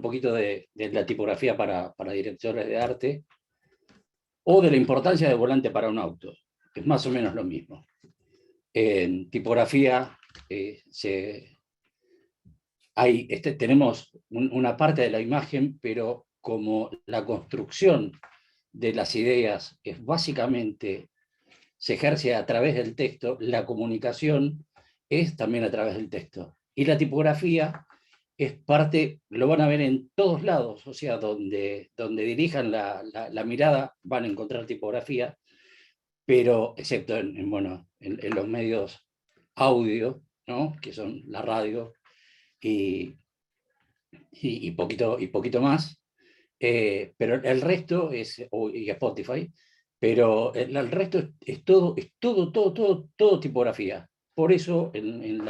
poquito de la tipografía para directores de arte, o de la importancia del volante para un auto. Es más o menos lo mismo. En tipografía tenemos una parte de la imagen, pero como la construcción de las ideas es básicamente, se ejerce a través del texto, la comunicación es también a través del texto. Y la tipografía es parte, lo van a ver en todos lados, o sea, donde dirijan la mirada van a encontrar tipografía, pero excepto en los medios audio, ¿no? Que son la radio y poquito más, pero el resto y Spotify, pero el resto es todo tipografía. Por eso en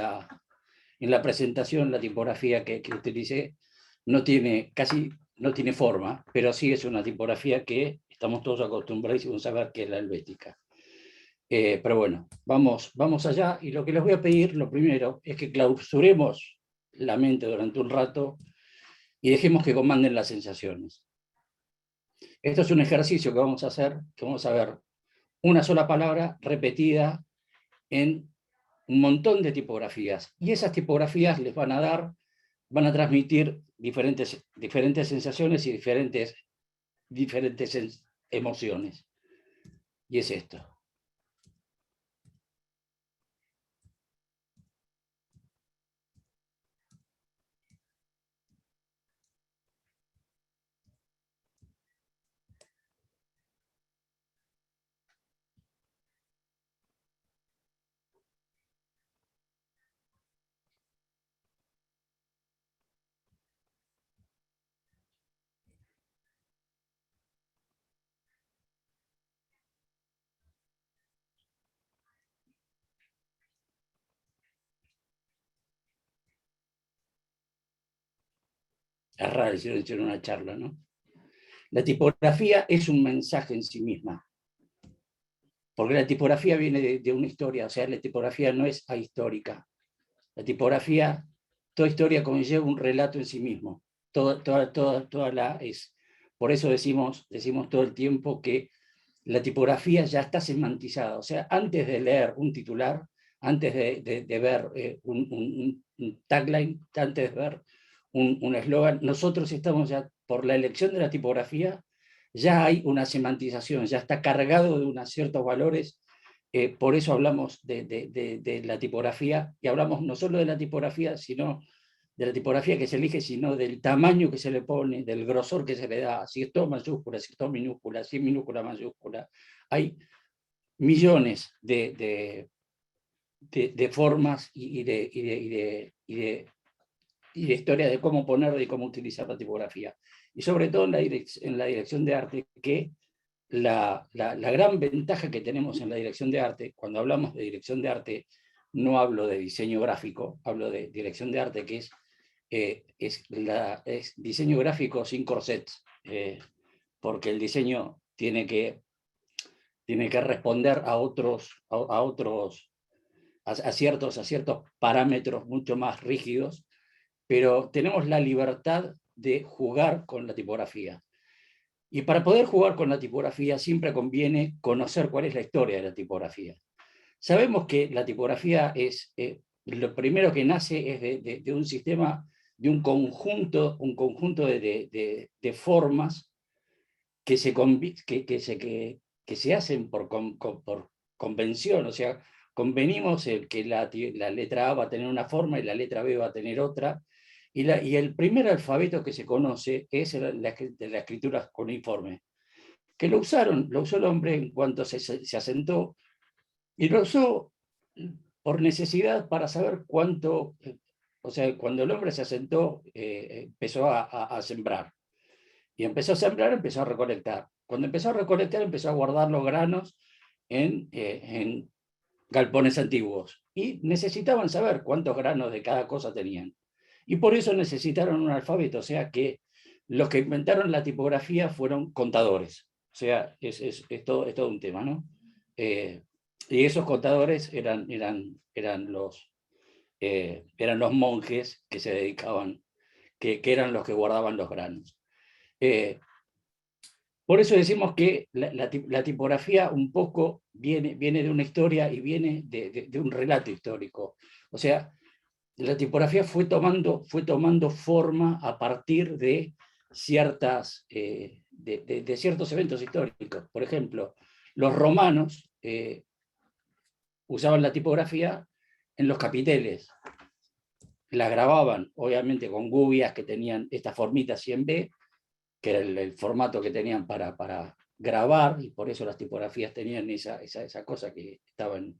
la presentación la tipografía que utilicé casi no tiene forma, pero sí es una tipografía que estamos todos acostumbrados a saber que es la helvética. Pero bueno, vamos allá, y lo que les voy a pedir, lo primero, es que clausuremos la mente durante un rato y dejemos que comanden las sensaciones. Esto es un ejercicio que vamos a hacer, que vamos a ver una sola palabra repetida en un montón de tipografías, y esas tipografías les van a transmitir diferentes sensaciones y diferentes emociones. Y es esto. Es raro decir en una charla, ¿no? La tipografía es un mensaje en sí misma, porque la tipografía viene de una historia, o sea, la tipografía no es ahistórica. La tipografía, toda historia conlleva un relato en sí mismo. Por eso decimos todo el tiempo que la tipografía ya está semantizada. O sea, antes de leer un titular, antes de ver un tagline, antes de ver un eslogan, nosotros estamos ya, por la elección de la tipografía, ya hay una semantización, ya está cargado de unos ciertos valores. Por eso hablamos de la tipografía, y hablamos no solo de la tipografía, sino de la tipografía que se elige, sino del tamaño que se le pone, del grosor que se le da, si es todo mayúscula, si es todo minúscula, si es minúscula, mayúscula. Hay millones de formas y de historia de cómo poner y cómo utilizar la tipografía. Y sobre todo en la dirección de arte, que la gran ventaja que tenemos en la dirección de arte, cuando hablamos de dirección de arte, no hablo de diseño gráfico, hablo de dirección de arte, que es diseño gráfico sin corsets, porque el diseño tiene que responder a ciertos parámetros mucho más rígidos, pero tenemos la libertad de jugar con la tipografía. Y para poder jugar con la tipografía siempre conviene conocer cuál es la historia de la tipografía. Sabemos que la tipografía lo primero que nace es de un sistema, de un conjunto de formas que se hacen por convención. O sea, convenimos que la letra A va a tener una forma y la letra B va a tener otra. Y el primer alfabeto que se conoce es la escritura cuneiforme, que lo usó el hombre en cuanto se asentó, y lo usó por necesidad para saber cuánto. O sea, cuando el hombre se asentó, empezó a sembrar. Y empezó a sembrar, empezó a recolectar. Cuando empezó a recolectar, empezó a guardar los granos en galpones antiguos. Y necesitaban saber cuántos granos de cada cosa tenían. Y por eso necesitaron un alfabeto. O sea que los que inventaron la tipografía fueron contadores. O sea, es todo un tema, ¿no? Y esos contadores eran los monjes que se dedicaban, que eran los que guardaban los granos. Por eso decimos que la tipografía un poco viene de una historia y viene de un relato histórico. O sea, la tipografía fue tomando forma a partir de ciertos eventos históricos. Por ejemplo, los romanos usaban la tipografía en los capiteles. La grababan, obviamente, con gubias que tenían esta formita 100B, que era el formato que tenían para grabar, y por eso las tipografías tenían esa cosa que estaba en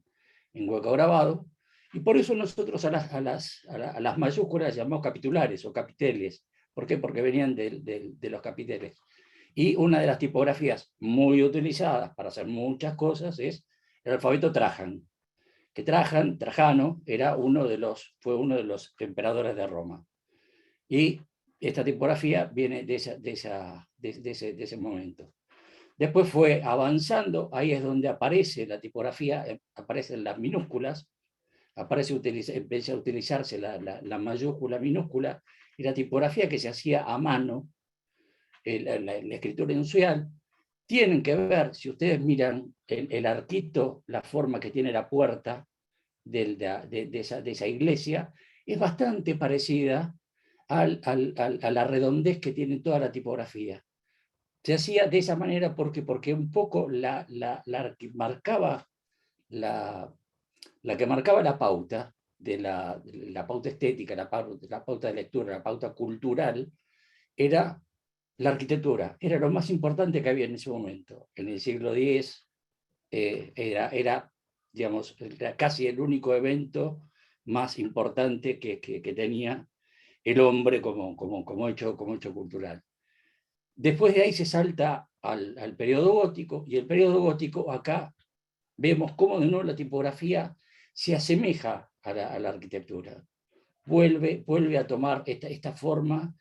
hueco grabado. Y por eso nosotros a las mayúsculas llamamos capitulares o capiteles. ¿Por qué? Porque venían de los capiteles. Y una de las tipografías muy utilizadas para hacer muchas cosas es el alfabeto Trajan, que Trajano fue uno de los emperadores de Roma. Y esta tipografía viene de ese momento. Después fue avanzando, ahí es donde aparece la tipografía, aparecen las minúsculas, empieza a utilizarse la mayúscula minúscula, y la tipografía que se hacía a mano, la escritura inusual, tienen que ver, si ustedes miran el arquito, la forma que tiene la puerta de esa iglesia, es bastante parecida a la redondez que tiene toda la tipografía. Se hacía de esa manera porque un poco la que marcaba la pauta, la pauta estética, la pauta de lectura, la pauta cultural, era la arquitectura. Era lo más importante que había en ese momento. En el siglo X era casi el único evento más importante que tenía el hombre como hecho cultural. Después de ahí se salta al periodo gótico, y el periodo gótico acá vemos cómo de nuevo la tipografía se asemeja a la arquitectura. Vuelve a tomar esta forma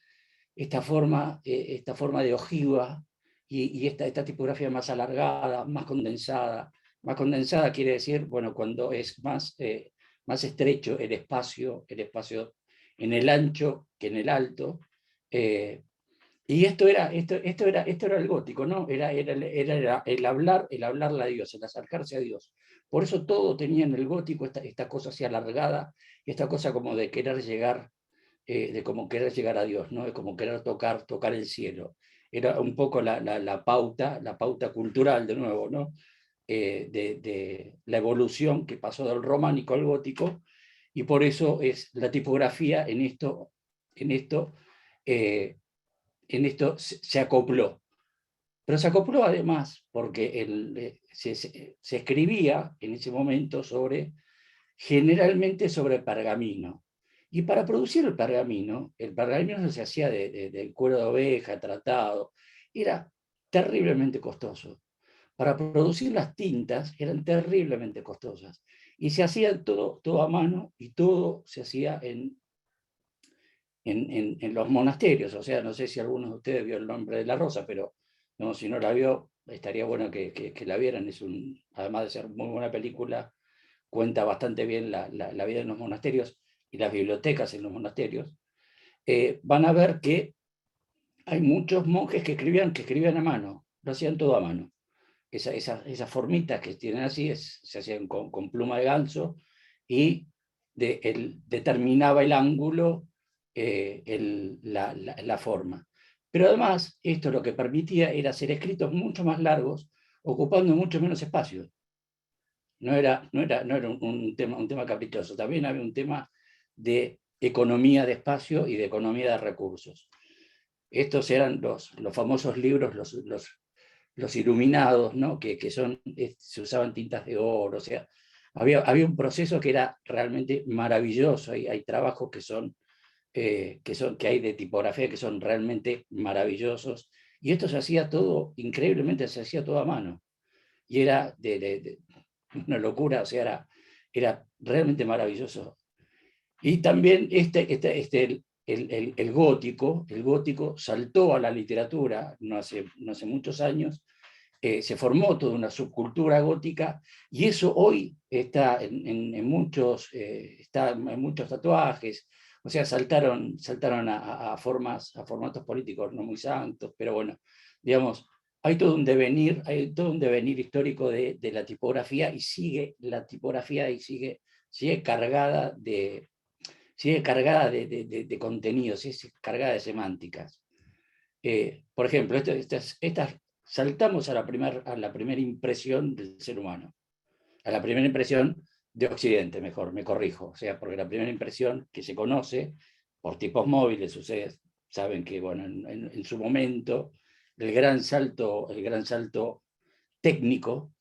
de ojiva, y esta tipografía más alargada, más condensada. Más condensada quiere decir, bueno, cuando es más estrecho el espacio en el ancho que en el alto. Y esto era el gótico, ¿no? Era el hablarle a Dios, el acercarse a Dios. Por eso todo tenía en el gótico esta cosa así alargada, y esta cosa como de querer llegar, a Dios, ¿no? De como querer tocar el cielo. Era un poco la pauta cultural, de nuevo, ¿no? De la evolución que pasó del románico al gótico, y por eso es la tipografía en esto se acopló. Pero se acopló además porque se escribía en ese momento generalmente sobre pergamino. Y para producir el pergamino se hacía del cuero de oveja, tratado, era terriblemente costoso. Para producir las tintas eran terriblemente costosas. Y se hacía todo a mano, y todo se hacía en los monasterios. O sea, no sé si alguno de ustedes vio El nombre de la rosa, pero no, si no la vio, estaría bueno que la vieran. Además de ser muy buena película, cuenta bastante bien la vida en los monasterios y las bibliotecas en los monasterios. Van a ver que hay muchos monjes que escribían a mano, lo hacían todo a mano. Esas formitas que tienen así se hacían con pluma de ganso, y determinaba el ángulo, la forma. Pero además, esto lo que permitía era hacer escritos mucho más largos, ocupando mucho menos espacio. No era un tema caprichoso, también había un tema de economía de espacio y de economía de recursos. Estos eran los famosos libros, los iluminados, ¿no? Se usaban tintas de oro. O sea, había un proceso que era realmente maravilloso. Hay trabajos que hay de tipografía que son realmente maravillosos, y esto se hacía todo, increíblemente se hacía todo a mano, y era de una locura. O sea, era realmente maravilloso. Y también el gótico saltó a la literatura no hace muchos años. Se formó toda una subcultura gótica, y eso hoy está en muchos tatuajes, O sea, saltaron a formatos políticos no muy santos, pero bueno, digamos, hay todo un devenir histórico de la tipografía, y la tipografía sigue cargada de contenidos, sigue cargada de semánticas. Por ejemplo, saltamos a la primera impresión del ser humano, a la primera impresión de Occidente, mejor, me corrijo, o sea, porque la primera impresión que se conoce por tipos móviles, ustedes saben que, bueno, en su momento, el gran salto técnico,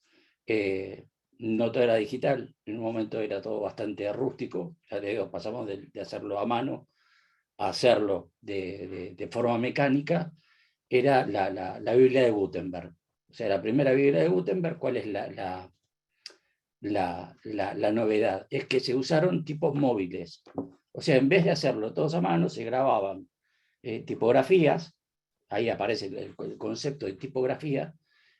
no todo era digital, en un momento era todo bastante rústico, ya les digo, pasamos de hacerlo a mano a hacerlo de forma mecánica, era la Biblia de Gutenberg. O sea, la primera Biblia de Gutenberg, ¿cuál es la novedad? Es que se usaron tipos móviles. O sea, en vez de hacerlo todos a mano, se grababan tipografías, ahí aparece el concepto de tipografía,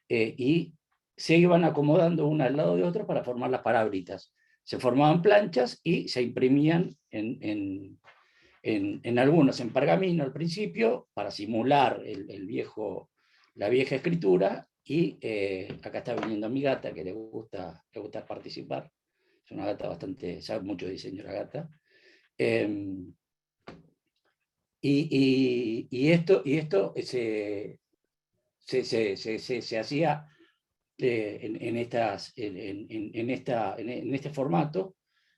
y se iban acomodando una al lado de otra para formar las palabritas. Se formaban planchas y se imprimían en algunos en pergamino al principio, para simular la vieja escritura, y acá está viniendo mi gata, que le gusta participar. Es una gata sabe mucho de diseño la gata. Y esto se hacía en este formato,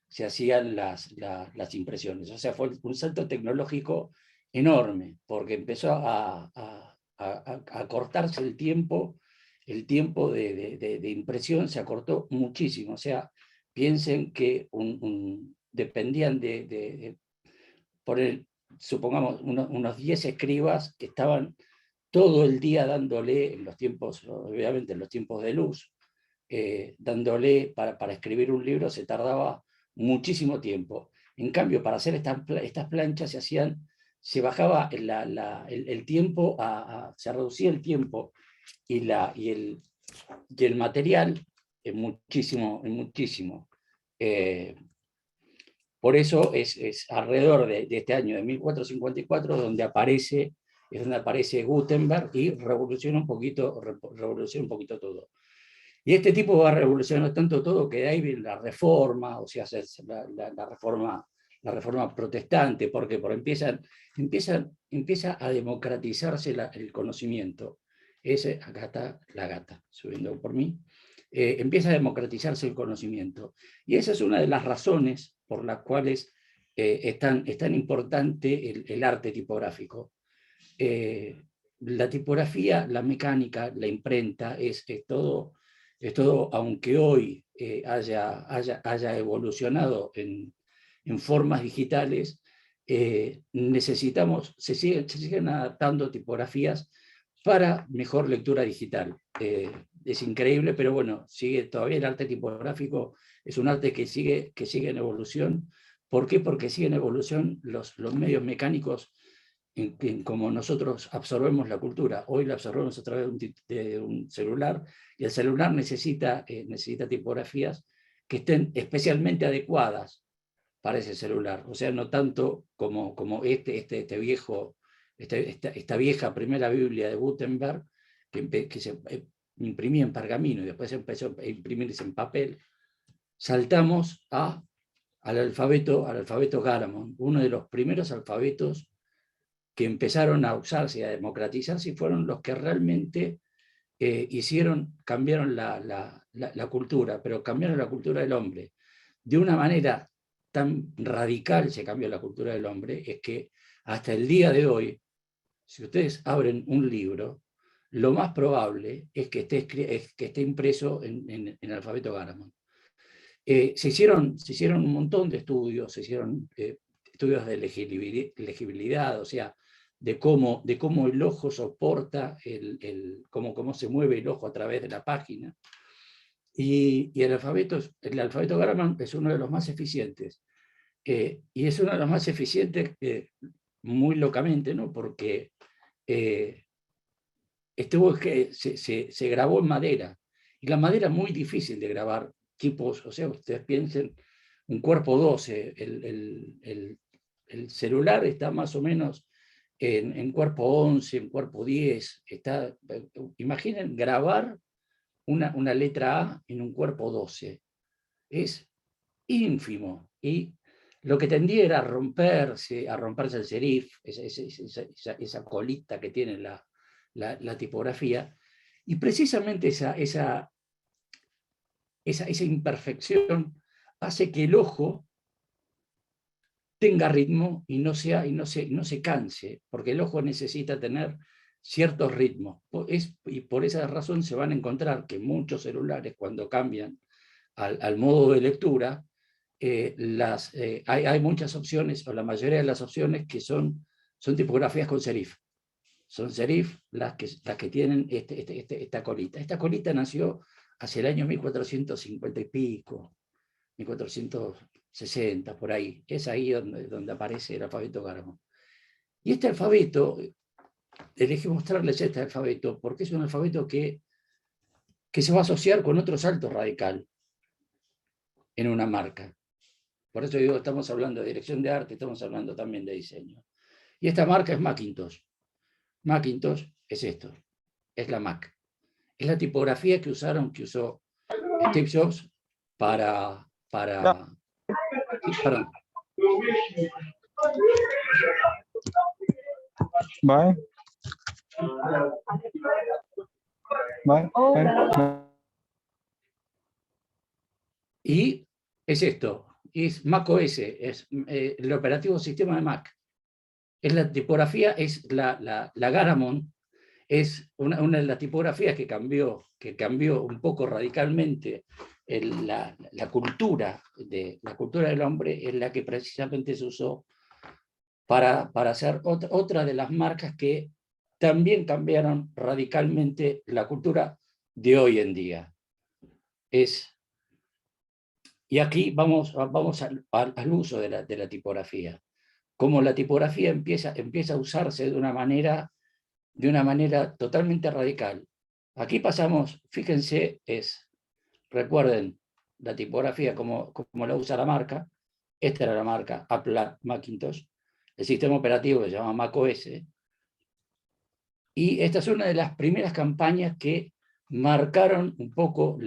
se hacían las impresiones. O sea, fue un salto tecnológico enorme, porque empezó a cortarse el tiempo de impresión se acortó muchísimo. O sea, piensen que dependían supongamos, unos 10 escribas que estaban todo el día dándole, obviamente en los tiempos de luz, dándole para escribir un libro se tardaba muchísimo tiempo. En cambio, para hacer estas planchas se bajaba el tiempo, se reducía el tiempo y el material en muchísimo. Por eso es alrededor de este año de 1454 es donde aparece Gutenberg y revoluciona un poquito todo. Y este tipo va a revolucionar tanto todo que de ahí viene la reforma, o sea, la reforma protestante, porque empieza a democratizarse el conocimiento. Acá está la gata, subiendo por mí. Empieza a democratizarse el conocimiento. Y esa es una de las razones por las cuales es tan importante el arte tipográfico. La tipografía, la mecánica, la imprenta, es todo, aunque hoy haya evolucionado en formas digitales, se siguen adaptando tipografías para mejor lectura digital. Es increíble, pero bueno, todavía el arte tipográfico es un arte que sigue en evolución. ¿Por qué? Porque siguen en evolución los medios mecánicos como nosotros absorbemos la cultura. Hoy la absorbemos a través de un celular, y el celular necesita tipografías que estén especialmente adecuadas para ese celular. O sea, no tanto como esta vieja primera Biblia de Gutenberg, que se imprimía en pergamino y después empezó a imprimirse en papel. Saltamos al alfabeto Garamond, uno de los primeros alfabetos que empezaron a usarse y a democratizarse, y fueron los que realmente cambiaron la cultura, pero cambiaron la cultura del hombre. De una manera tan radical se cambió la cultura del hombre, es que hasta el día de hoy, si ustedes abren un libro, lo más probable es que esté impreso en el alfabeto Garamond. Se hicieron un montón de estudios, se hicieron estudios de legibilidad, o sea, de cómo el ojo soporta, cómo se mueve el ojo a través de la página. Y el alfabeto Garamond es uno de los más eficientes. Y es uno de los más eficientes muy locamente, ¿no? Porque se grabó en madera. Y la madera es muy difícil de grabar tipos, o sea, ustedes piensen, un cuerpo 12, el celular está más o menos en cuerpo 11, en cuerpo 10. Imaginen grabar una letra A en un cuerpo 12. Es ínfimo. Y lo que tendía era a romperse el serif, esa colita que tiene la tipografía. Y precisamente esa imperfección hace que el ojo tenga ritmo y no se canse, porque el ojo necesita tener ciertos ritmos. Y por esa razón se van a encontrar que muchos celulares, cuando cambian al modo de lectura, hay muchas opciones, o la mayoría de las opciones, que son tipografías con serif. Son serif las que tienen esta colita. Esta colita nació hacia el año 1450 y pico, 1460, por ahí. Es ahí donde aparece el alfabeto Garamond. Y este alfabeto, elegí mostrarles este alfabeto porque es un alfabeto que se va a asociar con otro salto radical en una marca. Por eso digo, estamos hablando de dirección de arte, estamos hablando también de diseño. Y esta marca es Macintosh. Macintosh es esto, es la Mac. Es la tipografía que usó Steve Jobs para sí, perdón. Bye. Bye. Bye. Y es esto, es macOS, es el operativo sistema de Mac. Es la tipografía, es la Garamond, es una de las tipografías que cambió un poco radicalmente la cultura del hombre, es la que precisamente se usó para hacer otra de las marcas que también cambiaron radicalmente la cultura de hoy en día. Y aquí vamos al uso de la tipografía. Cómo la tipografía empieza a usarse de una manera totalmente radical. Aquí pasamos, fíjense, recuerden, la tipografía como la usa la marca. Esta era la marca Apple Macintosh. El sistema operativo se llama macOS. Y esta es una de las primeras campañas que marcaron un poco que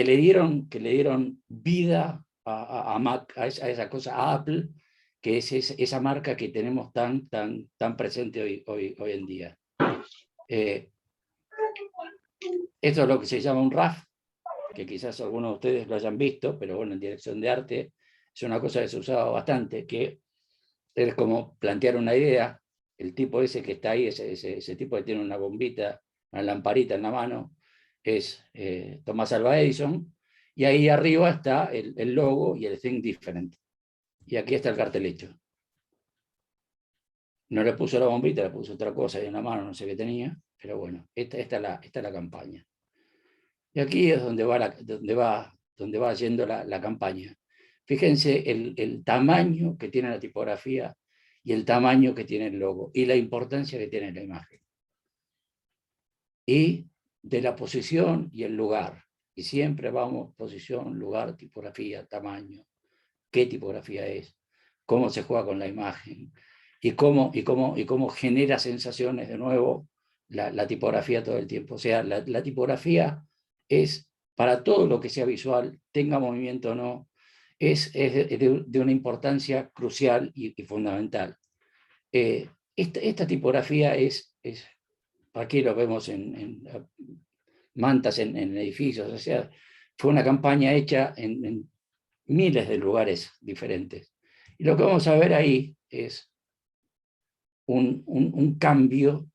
le dieron vida a Mac, a esa cosa, a Apple, que es esa marca que tenemos tan presente hoy en día. Esto es lo que se llama un RAF, que quizás algunos de ustedes lo hayan visto, pero bueno, en dirección de arte es una cosa que se usaba bastante, que es como plantear una idea. El tipo ese que está ahí, ese tipo que tiene una bombita, una lamparita en la mano, es Thomas Alva Edison, y ahí arriba está el logo y el Think Different. Y aquí está el cartel hecho. No le puso la bombita, le puso otra cosa ahí en la mano, no sé qué tenía, pero bueno, esta es la campaña. Y aquí es donde va yendo la campaña. Fíjense el tamaño que tiene la tipografía y el tamaño que tiene el logo y la importancia que tiene la imagen. Y de la posición y el lugar. Y siempre vamos posición, lugar, tipografía, tamaño, qué tipografía es, cómo se juega con la imagen y cómo genera sensaciones de nuevo la tipografía todo el tiempo. O sea, la tipografía es, para todo lo que sea visual, tenga movimiento o no, es de una importancia crucial y fundamental. Esta tipografía aquí lo vemos en mantas en edificios, o sea, fue una campaña hecha en miles de lugares diferentes. Y lo que vamos a ver ahí es un cambio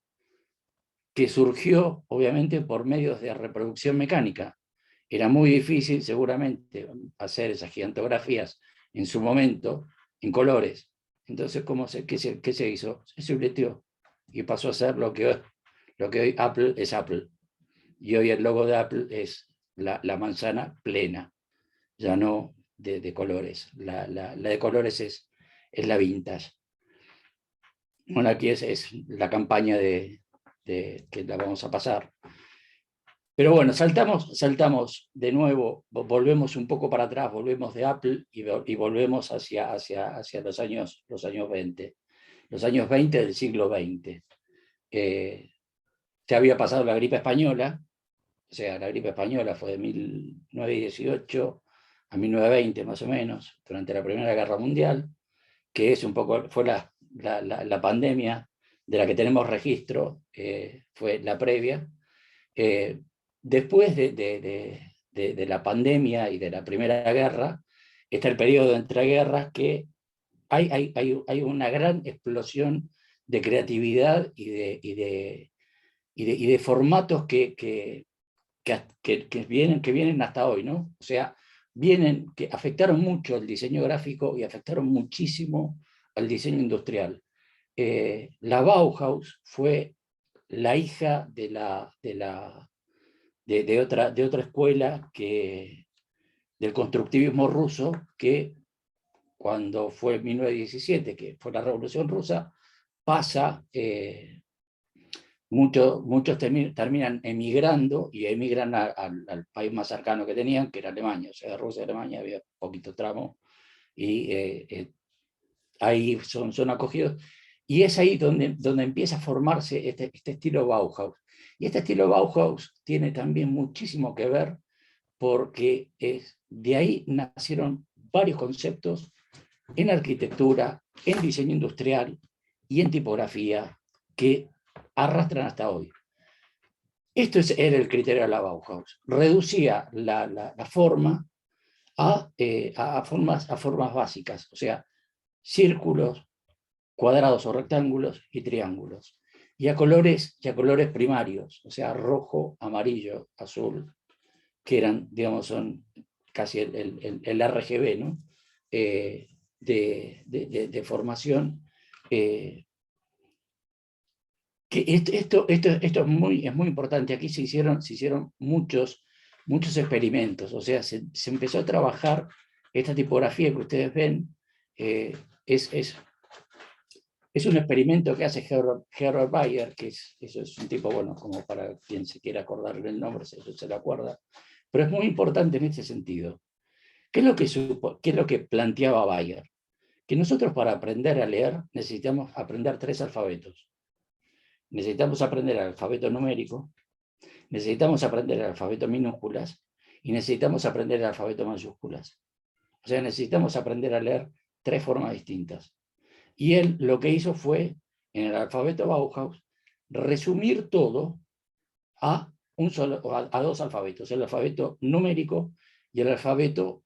que surgió, obviamente, por medios de reproducción mecánica. Era muy difícil, seguramente, hacer esas gigantografías en su momento, en colores. Entonces, ¿qué se hizo? Se subleteó y pasó a ser lo que hoy Apple es Apple. Y hoy el logo de Apple es la manzana plena, ya no de colores. La de colores es la vintage. Bueno, aquí es la campaña que la vamos a pasar. Pero bueno, saltamos de nuevo, volvemos un poco para atrás, volvemos de Apple y volvemos hacia los años 20. Los años 20 del siglo XX. Se había pasado la gripe española, o sea, la gripe española fue de 1918 a 1920 más o menos, durante la Primera Guerra Mundial, que es un poco, fue la pandemia de la que tenemos registro, fue la previa. Después de la pandemia y de la Primera Guerra, está el periodo de entreguerras que hay una gran explosión de creatividad y de formatos que vienen hasta hoy, ¿no? O sea, que afectaron mucho el diseño gráfico y afectaron muchísimo al diseño industrial. La Bauhaus fue la hija de otra escuela del constructivismo ruso, que cuando fue 1917, que fue la Revolución Rusa, pasa, muchos terminan emigrando y emigran al país más cercano que tenían, que era Alemania. O sea, Rusia y Alemania había poquito tramo, y ahí son acogidos. Y es ahí donde empieza a formarse este estilo Bauhaus. Y este estilo Bauhaus tiene también muchísimo que ver porque de ahí nacieron varios conceptos en arquitectura, en diseño industrial y en tipografía que arrastran hasta hoy. Esto era el criterio de la Bauhaus. Reducía la forma a formas básicas, o sea, círculos, cuadrados o rectángulos y triángulos. Y a colores primarios, o sea, rojo, amarillo, azul, que eran, digamos, son casi el RGB, ¿no? De formación. Que esto es muy importante. Aquí se hicieron muchos experimentos. O sea, se empezó a trabajar esta tipografía que ustedes ven. Es un experimento que hace Gerhard Bayer, que eso es un tipo, bueno, como para quien se quiera acordar el nombre, se lo acuerda. Pero es muy importante en este sentido. ¿Qué es lo que planteaba Bayer? Que nosotros, para aprender a leer, necesitamos aprender 3 alfabetos. Necesitamos aprender el alfabeto numérico, necesitamos aprender el alfabeto minúsculas y necesitamos aprender el alfabeto mayúsculas. O sea, necesitamos aprender a leer 3 formas distintas. Y él lo que hizo fue, en el alfabeto Bauhaus, resumir todo a 2 alfabetos: el alfabeto numérico y el alfabeto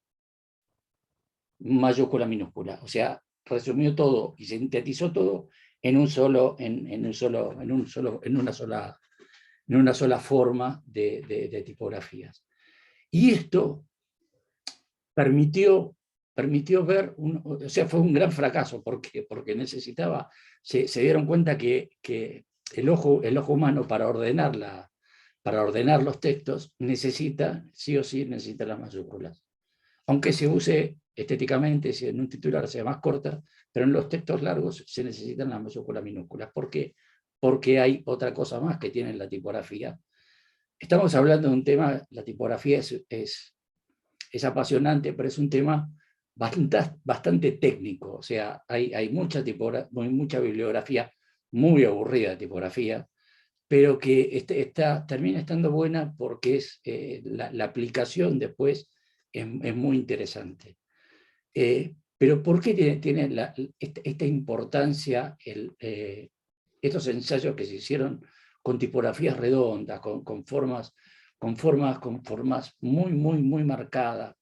mayúscula minúscula. O sea, resumió todo y sintetizó todo en una sola forma de tipografías. Y esto permitió ver, o sea, fue un gran fracaso, porque se dieron cuenta que el ojo humano, para ordenar los textos, sí o sí necesita las mayúsculas. Aunque se use estéticamente, si en un titular sea más corta, pero en los textos largos se necesitan las mayúsculas minúsculas. ¿Por qué? Porque hay otra cosa más que tiene la tipografía. Estamos hablando de un tema, la tipografía es apasionante, pero es un tema bastante técnico. O sea, hay mucha bibliografía muy aburrida de tipografía, pero que termina estando buena porque la aplicación después es muy interesante. Pero ¿por qué tiene esta importancia estos ensayos que se hicieron con tipografías redondas, con formas muy marcadas?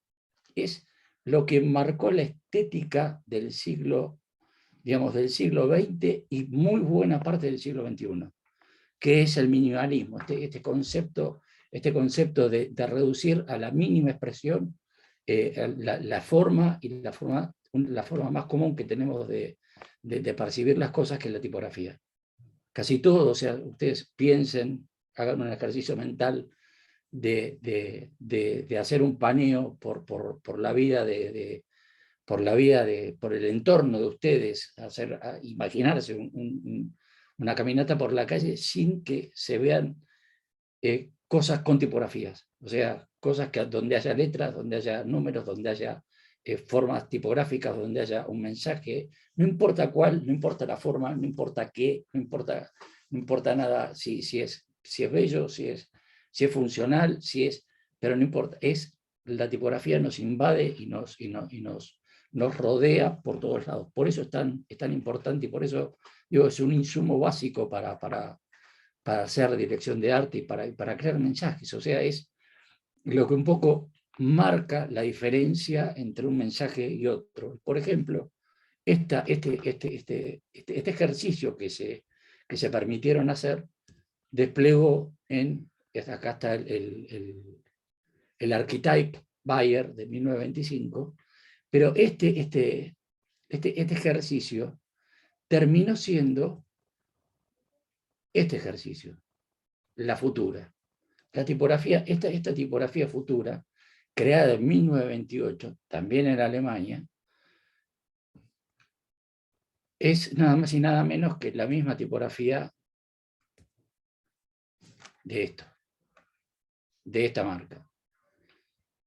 Es lo que marcó la estética del siglo XX y muy buena parte del siglo XXI, que es el minimalismo, este concepto de reducir a la mínima expresión la forma más común que tenemos de percibir las cosas, que es la tipografía. Casi todo, o sea, ustedes piensen, hagan un ejercicio mental de hacer un paneo por la vida por el entorno de ustedes, imaginarse una caminata por la calle sin que se vean cosas con tipografías, o sea, cosas donde haya letras, donde haya números, donde haya formas tipográficas, donde haya un mensaje, no importa cuál, no importa la forma, no importa qué, no importa nada si es bello, si es funcional, pero no importa, la tipografía nos invade y nos rodea por todos lados. Por eso es tan importante y por eso digo, es un insumo básico para hacer dirección de arte y para crear mensajes. O sea, es lo que un poco marca la diferencia entre un mensaje y otro. Por ejemplo, este ejercicio que se permitieron hacer desplegó acá está el Archetype Bayer de 1925, pero este ejercicio terminó siendo este ejercicio, la futura. La tipografía, esta tipografía futura, creada en 1928, también en Alemania, es nada más y nada menos que la misma tipografía de esta marca.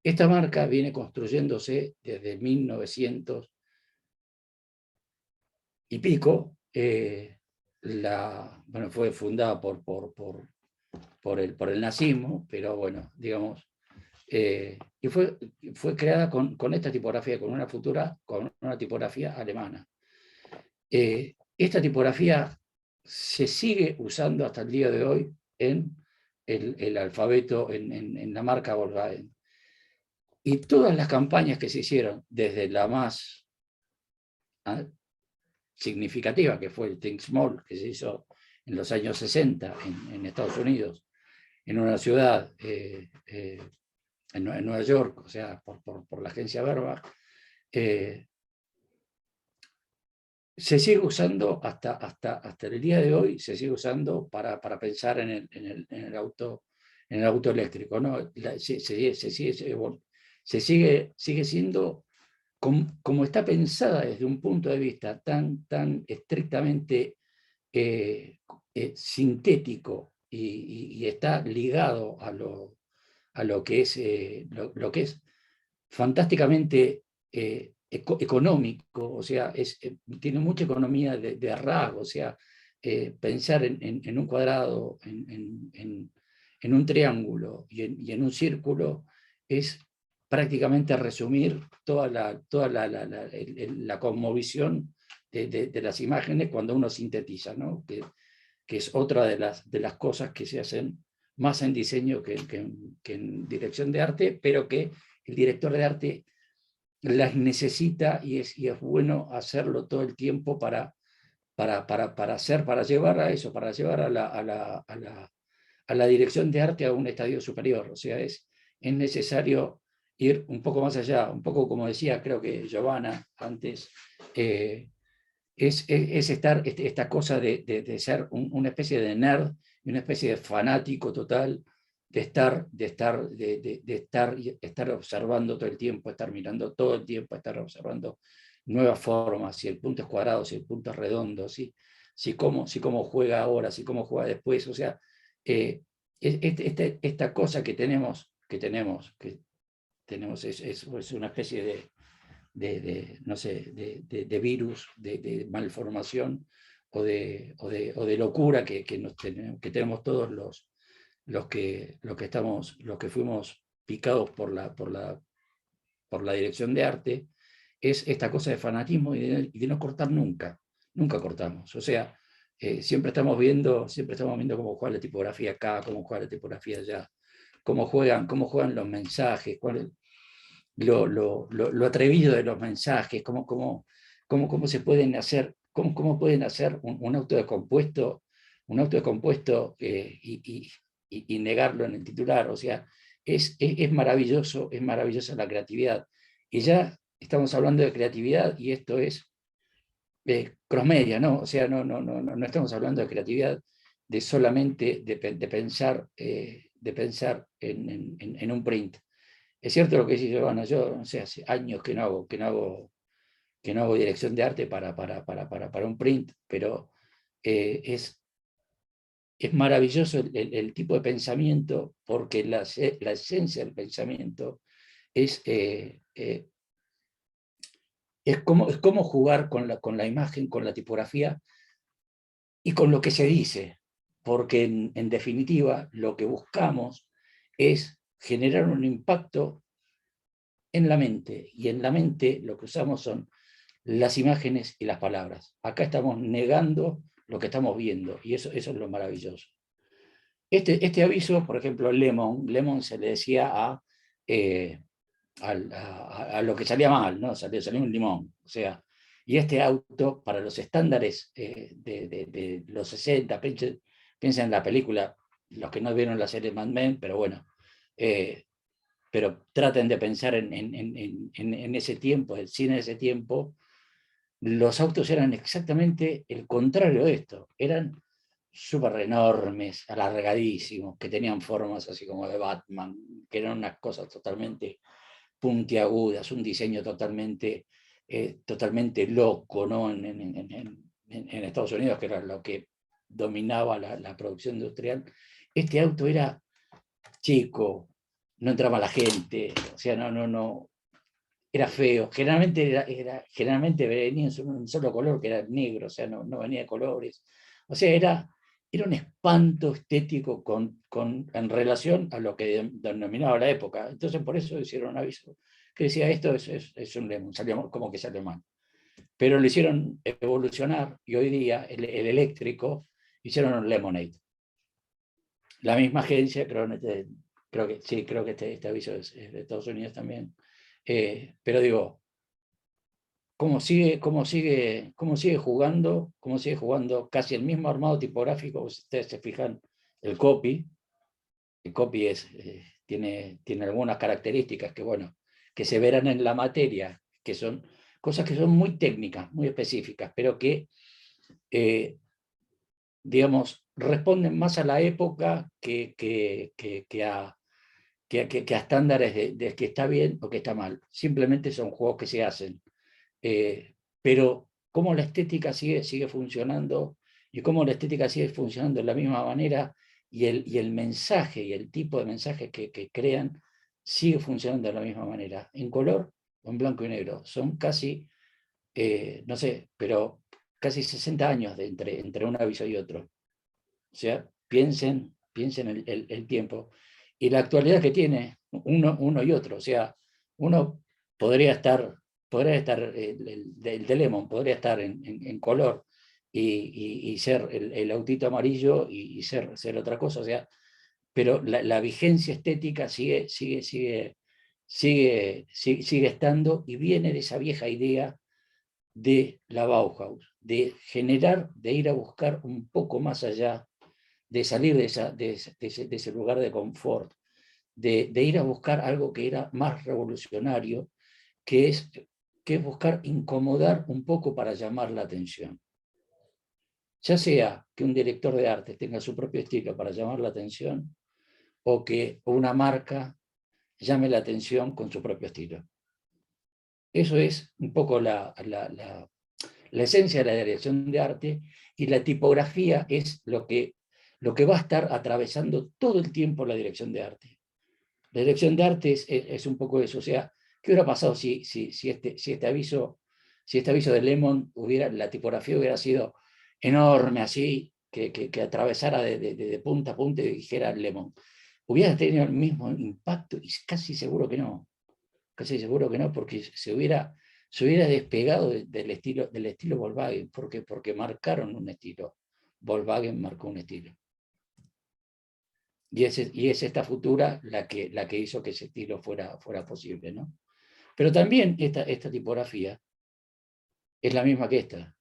Esta marca viene construyéndose desde 1900 y pico. Bueno, fue fundada por el nazismo, pero bueno, digamos, y fue creada con esta tipografía, con una tipografía alemana. Esta tipografía se sigue usando hasta el día de hoy en el alfabeto, en la marca Volkswagen. Y todas las campañas que se hicieron, desde la más significativa, que fue el Think Small, que se hizo en los años 60 en Estados Unidos, en una ciudad, en Nueva York, o sea, por la agencia Verba, se sigue usando hasta el día de hoy, se sigue usando para pensar en el auto eléctrico, ¿no? Sigue siendo como está pensada desde un punto de vista tan estrictamente sintético y está ligado a lo que es, lo que es fantásticamente económico, o sea, tiene mucha economía de rasgo, o sea, pensar en un cuadrado, en un triángulo y en un círculo es prácticamente resumir toda la conmovisión de las imágenes cuando uno sintetiza, ¿no? Que es otra de las cosas que se hacen más en diseño que en dirección de arte, pero que el director de arte las necesita y es bueno hacerlo todo el tiempo para llevar a eso, para llevar a la dirección de arte a un estadio superior. O sea, es necesario ir un poco más allá, un poco como decía, creo que Giovanna antes, es estar esta cosa de ser una especie de nerd y una especie de fanático total, de estar observando todo el tiempo, estar mirando todo el tiempo, estar observando nuevas formas, si el punto es cuadrado, si el punto es redondo, si cómo juega ahora, si cómo juega después. O sea, esta cosa que tenemos es una especie no sé, de virus, de malformación o de locura que tenemos todos los que fuimos picados por la dirección de arte, es esta cosa de fanatismo y de no cortar nunca. Nunca cortamos. O sea, siempre estamos viendo cómo juega la tipografía acá, cómo juega la tipografía allá, cómo juegan los mensajes, lo atrevido de los mensajes, cómo se pueden hacer, cómo pueden hacer un auto de compuesto y negarlo en el titular. O sea, es maravillosa la creatividad. Y ya estamos hablando de creatividad y esto es crossmedia, ¿no? O sea, no estamos hablando de creatividad de solamente de pensar en un print. Es cierto lo que dice Giovanna, yo no sé, hace años que no hago dirección de arte para un print, pero es es maravilloso el tipo de pensamiento, porque la esencia del pensamiento es, es como jugar con la imagen, con la tipografía y con lo que se dice, porque en definitiva lo que buscamos es generar un impacto en la mente, y en la mente lo que usamos son las imágenes y las palabras. Acá estamos negando lo que estamos viendo, y eso es lo maravilloso. Este aviso, por ejemplo, Lemon se le decía a lo que salía mal, ¿no? Salió un limón. O sea, y este auto, para los estándares de los 60, piensen en la película, los que no vieron la serie Mad Men, pero bueno, pero traten de pensar en ese tiempo, el cine de ese tiempo. Los autos eran exactamente el contrario de esto, eran súper enormes, alargadísimos, que tenían formas así como de Batman, que eran unas cosas totalmente puntiagudas, un diseño totalmente loco, ¿no? En Estados Unidos, que era lo que dominaba la producción industrial. Este auto era chico, no entraba la gente, o sea, no, era feo. Generalmente venía en un solo color, que era negro, o sea, no venía de colores. O sea, era un espanto estético en relación a lo que denominaba la época. Entonces, por eso hicieron un aviso que decía, esto es un Lemon, salió como que salió mal. Pero lo hicieron evolucionar, y hoy día el eléctrico hicieron un Lemonade. La misma agencia, creo que este aviso es de Estados Unidos también. Pero digo, cómo sigue jugando casi el mismo armado tipográfico. Si ustedes se fijan, el copy tiene algunas características que, bueno, que se verán en la materia, que son cosas que son muy técnicas, muy específicas, pero que, digamos, responden más a la época que a estándares de que está bien o que está mal. Simplemente son juegos que se hacen. Pero cómo la estética sigue funcionando, y cómo la estética sigue funcionando de la misma manera, y el mensaje y el tipo de mensaje que crean sigue funcionando de la misma manera, en color o en blanco y negro. Son casi, no sé, pero casi 60 años entre un aviso y otro. O sea, piensen el tiempo y la actualidad que tiene uno y otro. O sea, uno podría estar el de Lemon podría estar en color y ser el autito amarillo y ser otra cosa. O sea, pero la vigencia estética sigue estando, y viene de esa vieja idea de la Bauhaus, de generar, de ir a buscar un poco más allá, de salir de ese lugar de confort, de ir a buscar algo que era más revolucionario, que es, que es buscar incomodar un poco para llamar la atención. Ya sea que un director de arte tenga su propio estilo para llamar la atención, o que una marca llame la atención con su propio estilo. Eso es un poco la esencia de la dirección de arte, y la tipografía es lo que va a estar atravesando todo el tiempo la dirección de arte. La dirección de arte es un poco eso. O sea, ¿qué hubiera pasado si este aviso de Lemon, la tipografía hubiera sido enorme, así, que atravesara de punta a punta y dijera Lemon? ¿Hubiera tenido el mismo impacto? Y casi seguro que no. Casi seguro que no, porque se hubiera despegado del estilo Volkswagen, porque marcaron un estilo. Volkswagen marcó un estilo. Y es esta futura la que hizo que ese estilo fuera posible, ¿no? Pero también esta tipografía es la misma que esta.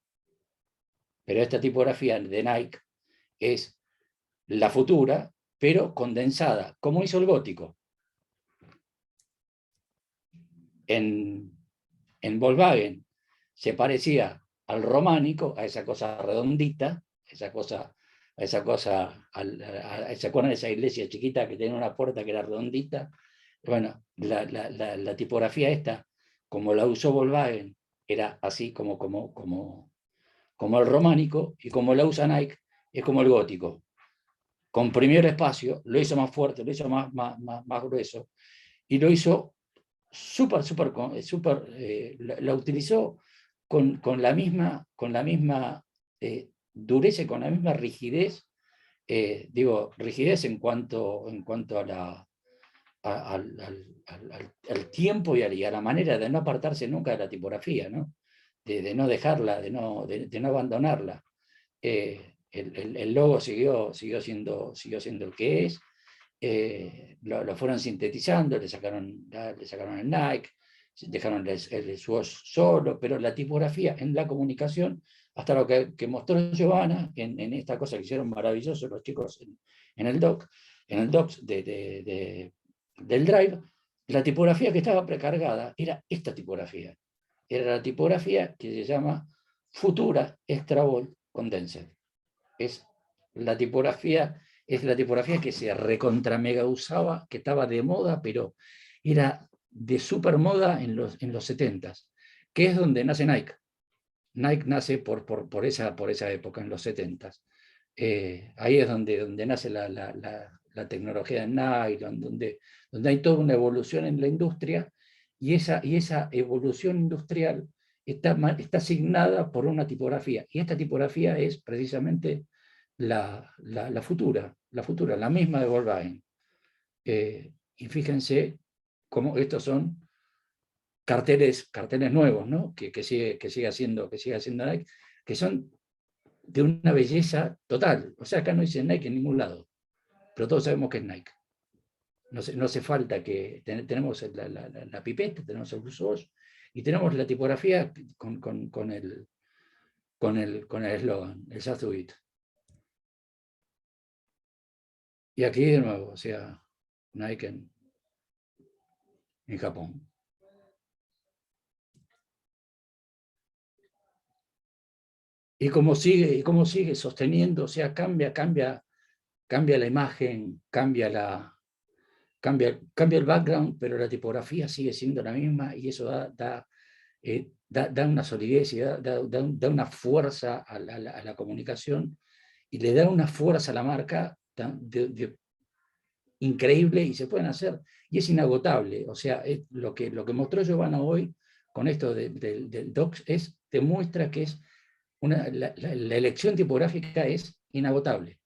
Pero esta tipografía de Nike es la futura, pero condensada, como hizo el gótico. En Volkswagen se parecía al románico, a esa cosa redondita, ¿se acuerdan de esa iglesia chiquita que tenía una puerta que era redondita? Bueno, la tipografía esta, como la usó Volkswagen, era así como el románico, y como la usa Nike, es como el gótico. comprimió el espacio, lo hizo más fuerte, lo hizo más grueso, y lo hizo súper, la utilizó con la misma dureza y con la misma rigidez, rigidez en cuanto al tiempo y a la manera de no apartarse nunca de la tipografía, ¿no? De no dejarla, de no abandonarla. El logo siguió siendo el que es. Lo fueron sintetizando, le sacaron el Nike, dejaron el Swoosh solo, pero la tipografía en la comunicación, hasta lo que mostró Giovanna en esta cosa que hicieron maravilloso los chicos en el docs del Drive, la tipografía que estaba precargada era esta tipografía. Era la tipografía que se llama Futura Extra Bold Condensed. Es la tipografía que se recontra mega usaba, que estaba de moda, pero era de super moda en los 70s, que es donde nace Nike. Nike nace por esa época, en los 70s. Ahí es donde nace la tecnología de Nike, donde hay toda una evolución en la industria, y esa evolución industrial está asignada por una tipografía, y esta tipografía es precisamente la futura, la misma de Volkswagen. Y fíjense cómo estos son carteles nuevos, ¿no? que sigue haciendo Nike, que son de una belleza total. O sea, acá no dice Nike en ningún lado, pero todos sabemos que es Nike. No hace falta que tenemos la pipeta, tenemos el Swoosh, y tenemos la tipografía con el eslogan, el Just Do It. Y aquí de nuevo, o sea, Nike en Japón. Y cómo sigue sosteniendo, o sea, cambia la imagen, cambia el background, pero la tipografía sigue siendo la misma, y eso da una solidez y da una fuerza a la comunicación, y le da una fuerza a la marca increíble, y se pueden hacer, y es inagotable. O sea, lo que mostró Giovanna hoy con esto del Docs demuestra que es la elección tipográfica es inagotable.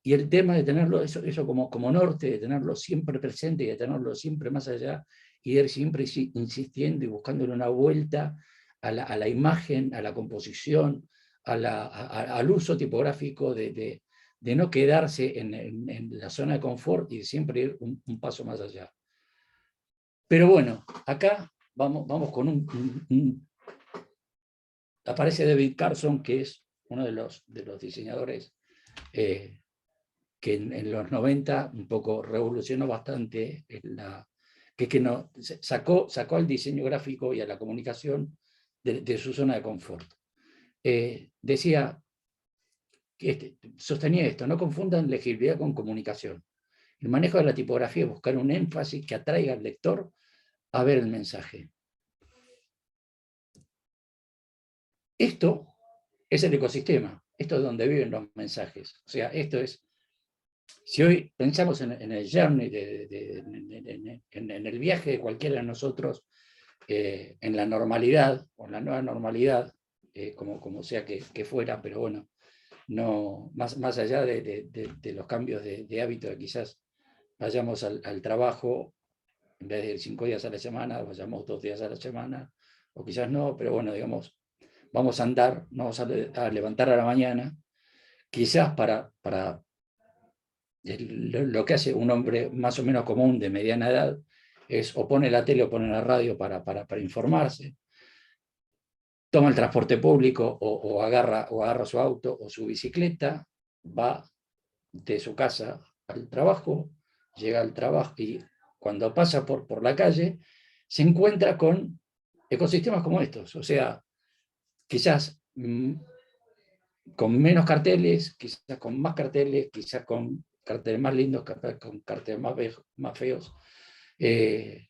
Y el tema de tenerlo, eso como norte, de tenerlo siempre presente y de tenerlo siempre más allá, y ir siempre insistiendo y buscándole una vuelta a la imagen, a la composición, al uso tipográfico, de no quedarse en la zona de confort y de siempre ir un paso más allá. Pero bueno, acá vamos con aparece David Carson, que es uno de los diseñadores que en los 90 un poco revolucionó bastante, sacó al diseño gráfico y a la comunicación de su zona de confort. Decía, sostenía esto: no confundan legibilidad con comunicación. El manejo de la tipografía es buscar un énfasis que atraiga al lector a ver el mensaje. Esto es el ecosistema, esto es donde viven los mensajes. O sea, esto es, si hoy pensamos en el journey, en el viaje de cualquiera de nosotros, en la normalidad, o en la nueva normalidad, como sea que fuera, pero bueno, no, más allá de los cambios de hábito, de quizás vayamos al trabajo, en vez de 5 días a la semana, vayamos 2 días a la semana, o quizás no, pero bueno, digamos, vamos a andar, nos vamos a levantar a la mañana, quizás para lo que hace un hombre más o menos común de mediana edad, es o pone la tele o pone la radio para informarse, toma el transporte público o agarra su auto o su bicicleta, va de su casa al trabajo, llega al trabajo, y cuando pasa por la calle se encuentra con ecosistemas como estos. O sea, quizás con menos carteles, quizás con más carteles, quizás con carteles más lindos, con carteles más feos,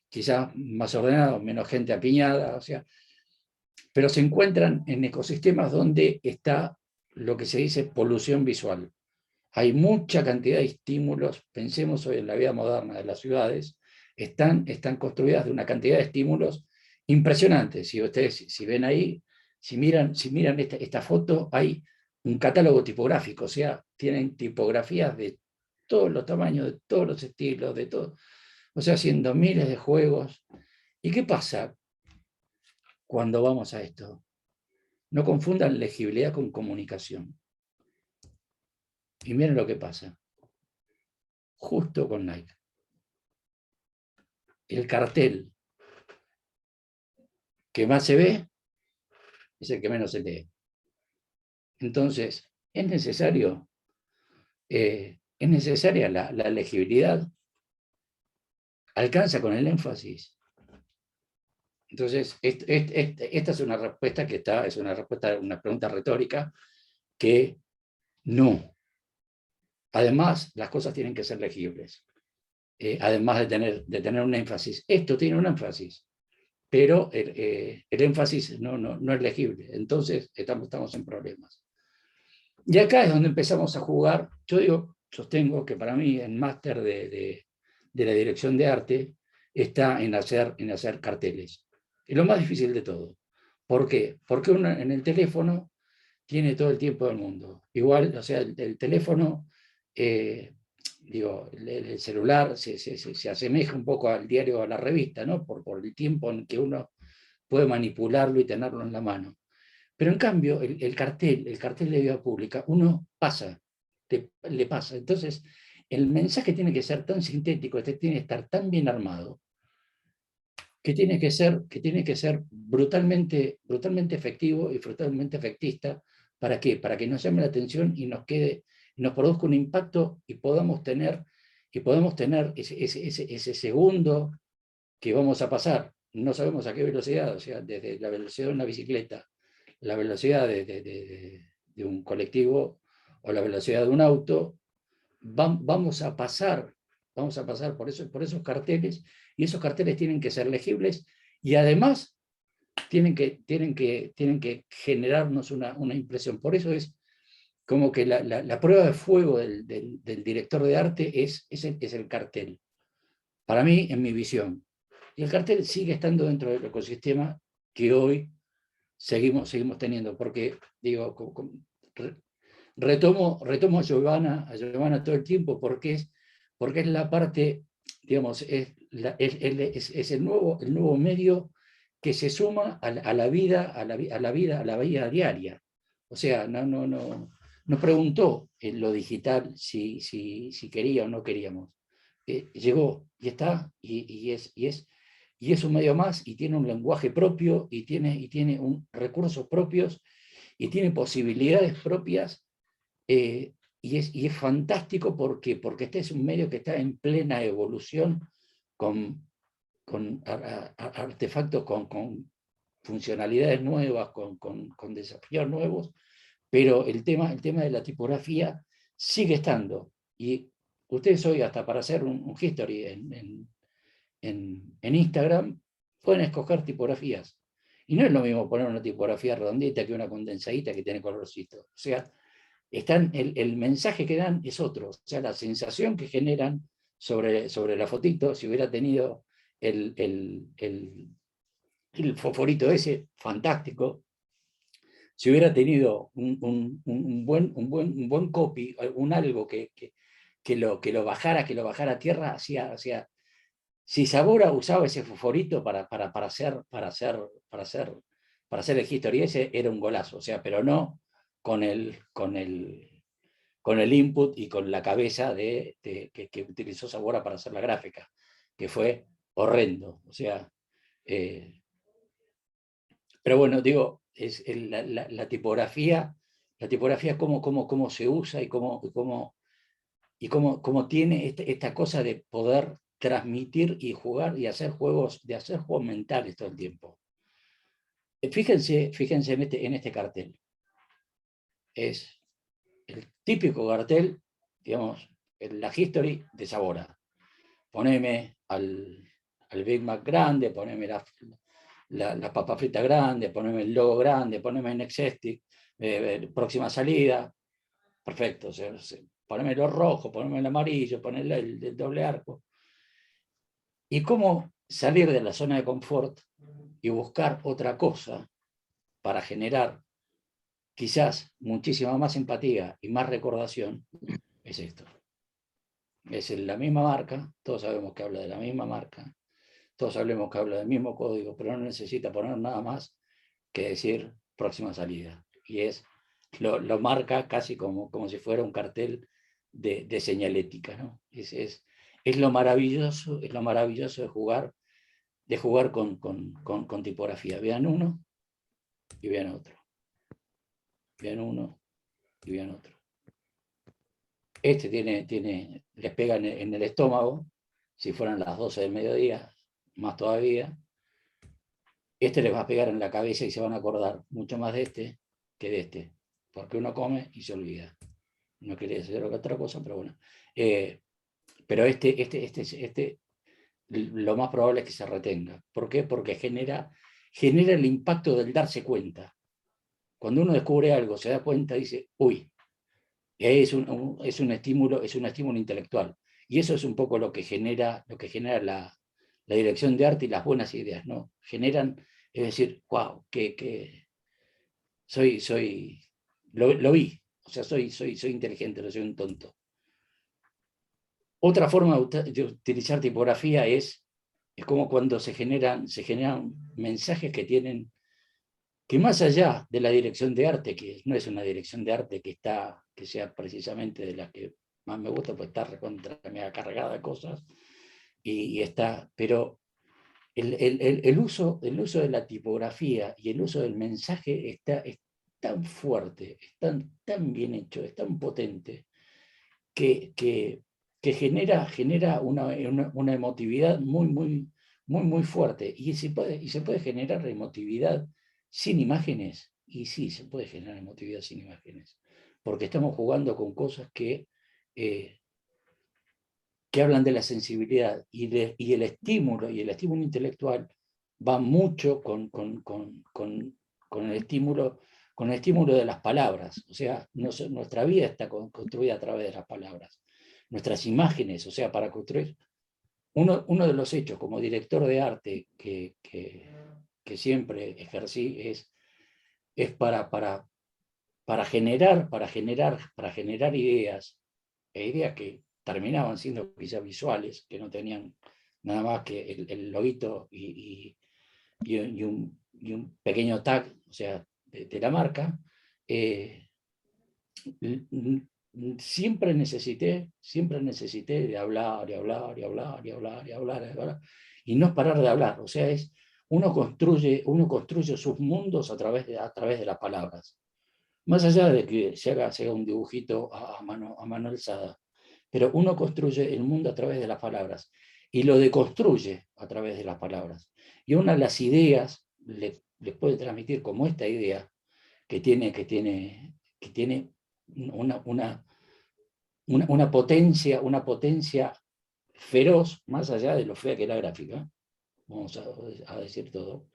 quizás más ordenados, menos gente apiñada, o sea, pero se encuentran en ecosistemas donde está lo que se dice polución visual. Hay mucha cantidad de estímulos, pensemos hoy en la vida moderna de las ciudades, están construidas de una cantidad de estímulos impresionantes. Si ustedes, si ven ahí, si miran esta foto, hay un catálogo tipográfico, o sea, tienen tipografías de todos los tamaños, de todos los estilos, de todo, o sea, haciendo miles de juegos. ¿Y qué pasa cuando vamos a esto? No confundan legibilidad con comunicación. Y miren lo que pasa. Justo con Nike. El cartel que más se ve es el que menos se lee. Entonces, es necesaria la legibilidad. Alcanza con el énfasis. Entonces, esta es una respuesta es una pregunta retórica que no. Además, las cosas tienen que ser legibles. Además de tener un énfasis. Esto tiene un énfasis, pero el énfasis no es legible. Entonces, estamos en problemas. Y acá es donde empezamos a jugar. Yo sostengo que para mí el máster de la dirección de arte está en hacer carteles. Es lo más difícil de todo. ¿Por qué? Porque uno en el teléfono tiene todo el tiempo del mundo. Igual, o sea, el teléfono, el celular se asemeja un poco al diario, a la revista, ¿no? Por el tiempo en que uno puede manipularlo y tenerlo en la mano. Pero en cambio, el cartel de vía pública, uno pasa, le pasa. Entonces, el mensaje tiene que ser tan sintético, tiene que estar tan bien armado, que tiene que ser brutalmente efectivo y brutalmente efectista. ¿Para qué? Para que nos llame la atención y nos produzca un impacto y podamos tener ese segundo que vamos a pasar. No sabemos a qué velocidad, o sea, desde la velocidad de una bicicleta, la velocidad de un colectivo o la velocidad de un auto, vamos a pasar por esos carteles, y esos carteles tienen que ser legibles y además tienen que generarnos una impresión. Por eso es como que la prueba de fuego del director de arte es el cartel. Para mí, en mi visión. Y el cartel sigue estando dentro del ecosistema que hoy seguimos teniendo, porque, digo, retomo a Giovanna todo el tiempo, porque es la parte, digamos, es el nuevo medio que se suma a la vida diaria. O sea, no preguntó en lo digital si quería o no queríamos. Llegó y está, y es un medio más, y tiene un lenguaje propio, y tiene recursos propios, y tiene posibilidades propias, y es fantástico porque este es un medio que está en plena evolución, con artefactos, con funcionalidades nuevas, con desafíos nuevos, pero el tema de la tipografía sigue estando. Y ustedes hoy, hasta para hacer un history en Instagram, pueden escoger tipografías. Y no es lo mismo poner una tipografía redondita que una condensadita que tiene colorcito. O sea, el mensaje que dan es otro. O sea, la sensación que generan sobre la fotito, si hubiera tenido el fosforito ese, fantástico. Si hubiera tenido un buen copy, algo que lo bajara a tierra, si Sabora usaba ese fosforito para hacer el history, ese era un golazo, o sea, pero no con el input y con la cabeza que utilizó Sabora para hacer la gráfica, que fue horrendo. O sea, pero bueno, digo, la tipografía, cómo se usa y cómo tiene esta cosa de poder transmitir y jugar y hacer juegos mentales todo el tiempo. Fíjense en este cartel. Es el típico cartel, digamos, la history de Sabora. Poneme al Big Mac grande, poneme la papa frita grande, poneme el logo grande, poneme Nexestic, próxima salida. Perfecto. O sea, ponémelo rojo, ponémelo amarillo, ponerle el doble arco. Y cómo salir de la zona de confort y buscar otra cosa para generar quizás muchísima más empatía y más recordación, es esto. Es la misma marca, todos sabemos que habla de la misma marca, todos sabemos que habla del mismo código, pero no necesita poner nada más que decir próxima salida. Y lo marca casi como si fuera un cartel de señalética, ¿no? Es lo maravilloso de jugar con tipografía. Vean uno y vean otro. Vean uno y vean otro. Este les pega en el estómago, si fueran las 12 del mediodía, más todavía. Este les va a pegar en la cabeza y se van a acordar mucho más de este que de este, porque uno come y se olvida. No quería decir otra cosa, pero bueno. Pero lo más probable es que se retenga. ¿Por qué? Porque genera el impacto del darse cuenta. Cuando uno descubre algo, se da cuenta, dice, uy, y ahí es un estímulo intelectual. Y eso es un poco lo que genera la dirección de arte y las buenas ideas, ¿no? Generan, es decir, wow, lo vi, o sea, soy inteligente, no soy un tonto. Otra forma de utilizar tipografía es como cuando se generan mensajes que más allá de la dirección de arte, que no es una dirección de arte que sea precisamente de las que más me gusta, pues está recontra mega cargada de cosas, pero el uso de la tipografía y el uso del mensaje es tan fuerte, es tan bien hecho, es tan potente, que genera una emotividad muy fuerte. Y se puede generar emotividad sin imágenes. Y sí, se puede generar emotividad sin imágenes. Porque estamos jugando con cosas que hablan de la sensibilidad y el estímulo intelectual va mucho con el estímulo de las palabras. O sea, nuestra vida está construida a través de las palabras. Nuestras imágenes, o sea, para construir. Uno de los hechos como director de arte que siempre ejercí es para generar ideas, ideas que terminaban siendo quizás visuales, que no tenían nada más que el loguito y un pequeño tag, o sea, de la marca. Siempre necesité de hablar y no parar de hablar. O sea, uno construye sus mundos a través de las palabras. Más allá de que se haga un dibujito a mano alzada, pero uno construye el mundo a través de las palabras y lo deconstruye a través de las palabras. Y una de las ideas les puede transmitir como esta idea que tiene una potencia feroz, más allá de lo fea que es la gráfica, vamos a decir todo,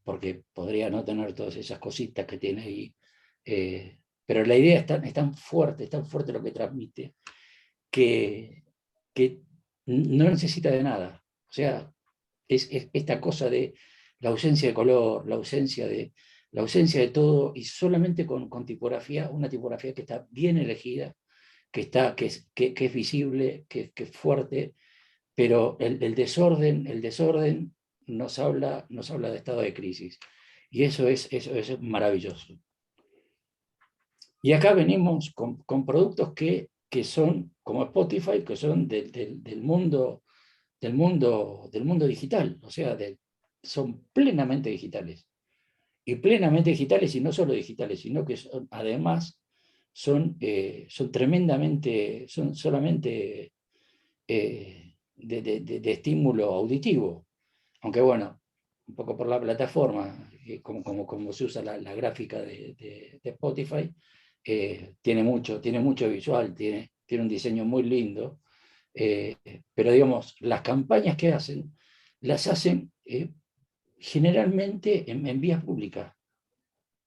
porque podría no tener todas esas cositas que tiene ahí, pero la idea es tan fuerte lo que transmite, que no necesita de nada. O sea, es esta cosa de la ausencia de color, la ausencia de todo, y solamente con tipografía, una tipografía que está bien elegida, que es visible, que es fuerte, pero el desorden nos habla de estado de crisis. Y eso es maravilloso. Y acá venimos con productos que son como Spotify, que son del mundo digital, o sea, son plenamente digitales. Y plenamente digitales, y no solo digitales, sino que además son solamente de estímulo auditivo. Aunque bueno, un poco por la plataforma, como se usa la gráfica de Spotify, tiene mucho visual, tiene un diseño muy lindo, pero digamos, las campañas que hacen, las hacen generalmente en vías públicas.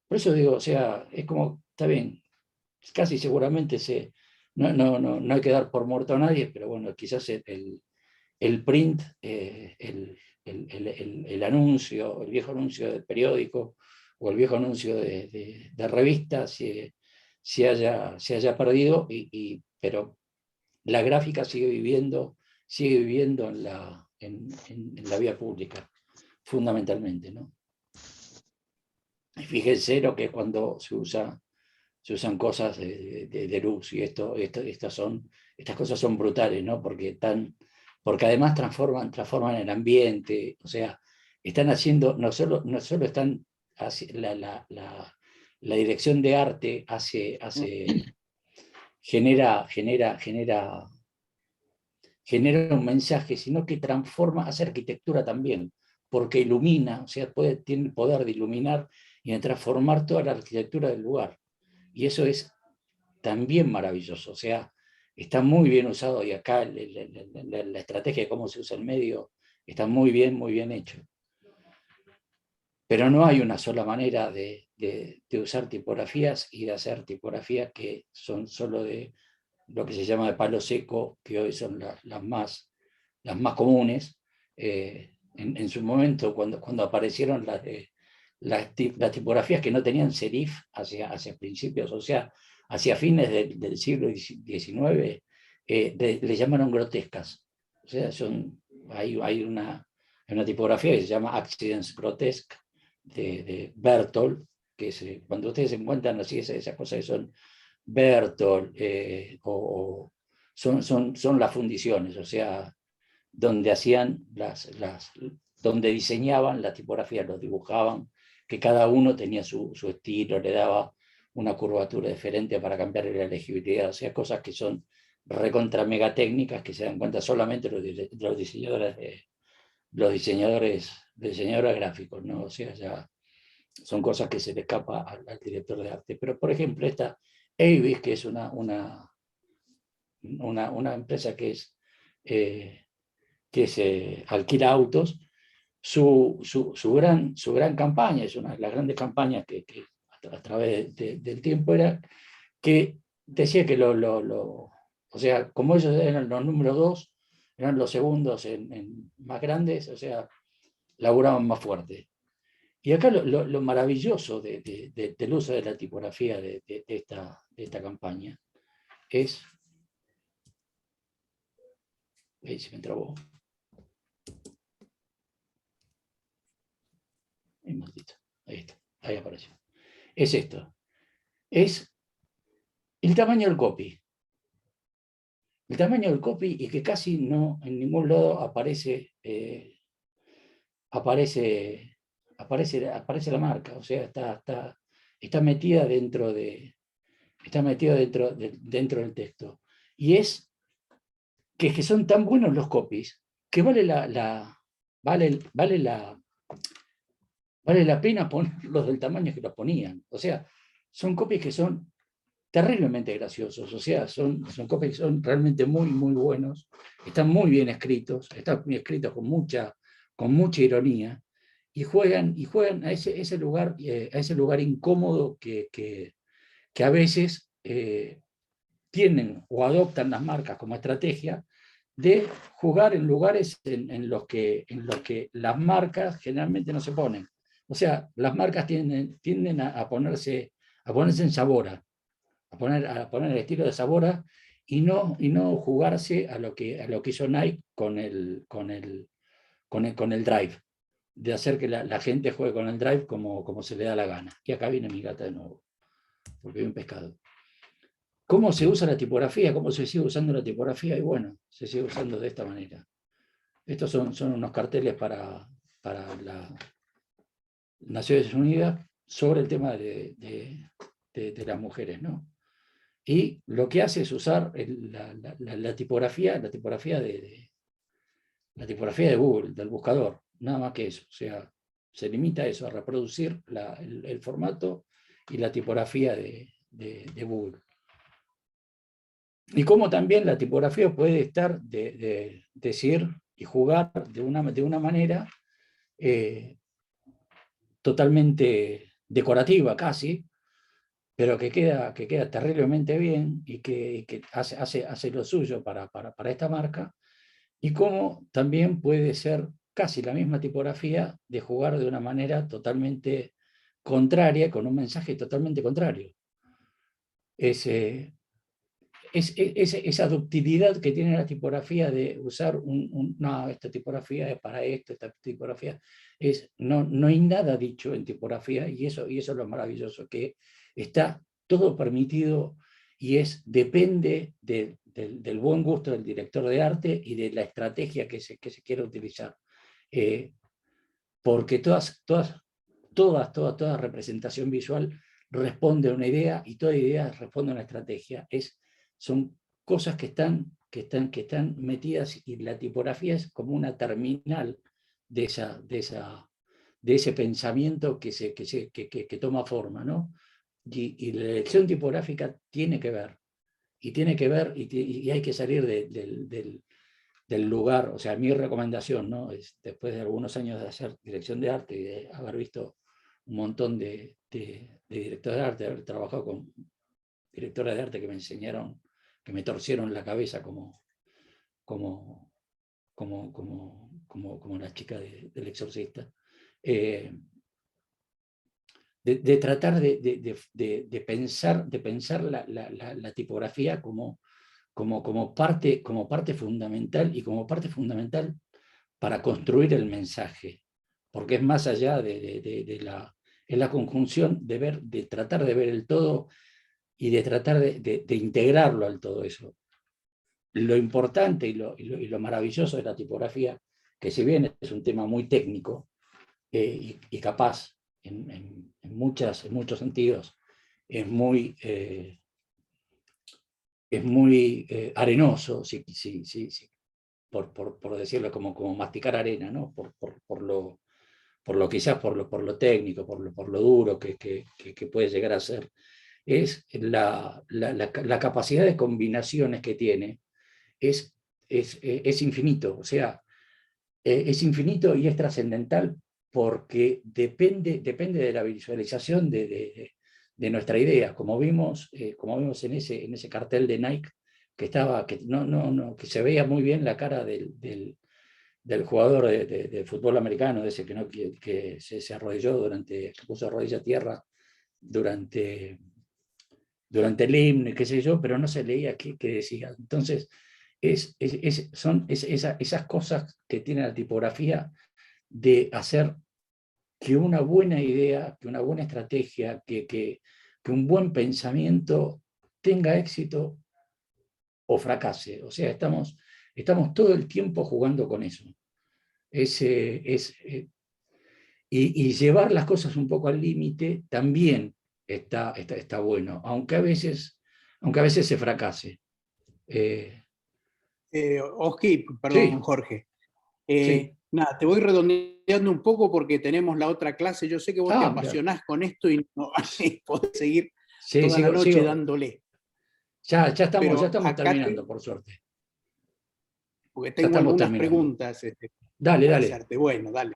Por eso digo, o sea, es como, está bien, casi seguramente no hay que dar por muerto a nadie, pero bueno, quizás el print, el anuncio, el viejo anuncio del periódico o el viejo anuncio de revista se haya perdido, pero la gráfica sigue viviendo en la vía pública, fundamentalmente, ¿no? Y fíjense lo que es cuando se usan cosas de luz, y estas cosas son brutales, ¿no? Porque además transforman el ambiente, o sea, están haciendo, no solo están, la dirección de arte genera un mensaje, sino que hace arquitectura también, porque ilumina, o sea, tiene el poder de iluminar y de transformar toda la arquitectura del lugar. Y eso es también maravilloso, o sea, está muy bien usado, y acá la estrategia de cómo se usa el medio está muy bien hecho. Pero no hay una sola manera de usar tipografías y de hacer tipografías que son solo de lo que se llama de palo seco, que hoy son las más comunes. En su momento, cuando aparecieron las tipografías que no tenían serif hacia principios, o sea, hacia fines del siglo XIX, le llamaron grotescas. O sea, hay una tipografía que se llama Accidents Grotesque de Bertolt, que cuando ustedes encuentran así esas cosas que son Bertolt, son las fundiciones, o sea, donde hacían donde diseñaban la tipografía, los dibujaban, que cada uno tenía su estilo, le daba una curvatura diferente para cambiar la legibilidad, o sea, cosas que son recontra mega técnicas que se dan cuenta solamente los diseñadores gráficos, ¿no? O sea, ya son cosas que se le escapa al director de arte. Pero, por ejemplo, esta Avis, que es una empresa que se alquila autos, su gran campaña, es una de las grandes campañas que a través del tiempo era que decía que o sea, como ellos eran los números 2, eran los segundos en más grandes, o sea, laburaban más fuerte. Y acá lo maravilloso del uso de la tipografía de esta campaña es... Ahí se me trabó. Maldito. Ahí está, ahí apareció. Es esto. Es el tamaño del copy. El tamaño del copy, y que casi no en ningún lado aparece la marca. O sea, está metida dentro del texto. Y es que son tan buenos los copies que vale la pena ponerlos del tamaño que los ponían. O sea, son copies que son terriblemente graciosos, o sea, son copies que son realmente muy buenos, están muy bien escritos con mucha ironía, y juegan a ese lugar incómodo que a veces tienen o adoptan las marcas como estrategia de jugar en lugares en los que las marcas generalmente no se ponen. O sea, las marcas tienden a ponerse en Sabora, a poner el estilo de Sabora, y no jugarse a lo que hizo Nike con el Drive, de hacer que la gente juegue con el Drive como se le da la gana. Y acá viene mi gata de nuevo, porque hay un pescado. ¿Cómo se usa la tipografía? ¿Cómo se sigue usando la tipografía? Y bueno, se sigue usando de esta manera. Estos son unos carteles para las Naciones Unidas sobre el tema de las mujeres, ¿no? Y lo que hace es usar la tipografía de Google, del buscador, nada más que eso. O sea, se limita a eso, a reproducir el formato y la tipografía de Google. Y cómo también la tipografía puede estar decir y jugar de una manera totalmente decorativa casi, pero que queda terriblemente bien y que hace lo suyo para esta marca, y cómo también puede ser casi la misma tipografía de jugar de una manera totalmente contraria, con un mensaje totalmente contrario. Esa ductilidad que tiene la tipografía de usar no, esta tipografía es para esto, esta tipografía no hay nada dicho en tipografía, y eso es lo maravilloso, que está todo permitido y depende del buen gusto del director de arte y de la estrategia que se quiere utilizar. Porque toda representación visual responde a una idea, y toda idea responde a una estrategia. Son cosas que están metidas, y la tipografía es como una terminal de ese pensamiento que toma forma, ¿no? Y la elección tipográfica tiene que ver, y hay que salir del lugar. O sea, mi recomendación, ¿no?, después de algunos años de hacer dirección de arte y de haber visto un montón de directores de arte, de haber trabajado con directores de arte que me enseñaron, que me torcieron la cabeza como la chica del Exorcista, de tratar de pensar la tipografía como parte fundamental, y como parte fundamental para construir el mensaje, porque es más allá es la conjunción de tratar de ver el todo y de tratar de integrarlo al todo eso. Lo importante y lo maravilloso de la tipografía, que si bien es un tema muy técnico, y capaz en muchos sentidos es muy arenoso, por decirlo, como masticar arena, ¿no? Quizás por lo técnico, por lo duro que puede llegar a ser, es la capacidad de combinaciones que tiene, es infinito. O sea, es infinito y es trascendental, porque depende de la visualización de nuestra idea, como vimos en ese cartel de Nike, que se veía muy bien la cara del jugador de fútbol americano, ese que se arrodilló que puso rodilla a tierra durante el himno, y qué sé yo, pero no se leía qué decía. Entonces, son esas cosas que tiene la tipografía, de hacer que una buena idea, que una buena estrategia, que un buen pensamiento tenga éxito o fracase. O sea, estamos todo el tiempo jugando con eso. Y llevar las cosas un poco al límite también está bueno, aunque a veces se fracase. Oski, perdón, Sí, Jorge. sí. Nada, te voy redondeando un poco porque tenemos la otra clase. Yo sé que vos te Mira. apasionás con esto y no y podés seguir Sí, toda la noche sigo. dándole. Ya estamos Pero acá terminando, por suerte. porque Ya tengo estamos algunas terminando. preguntas Dale. para hacerte. Bueno, dale.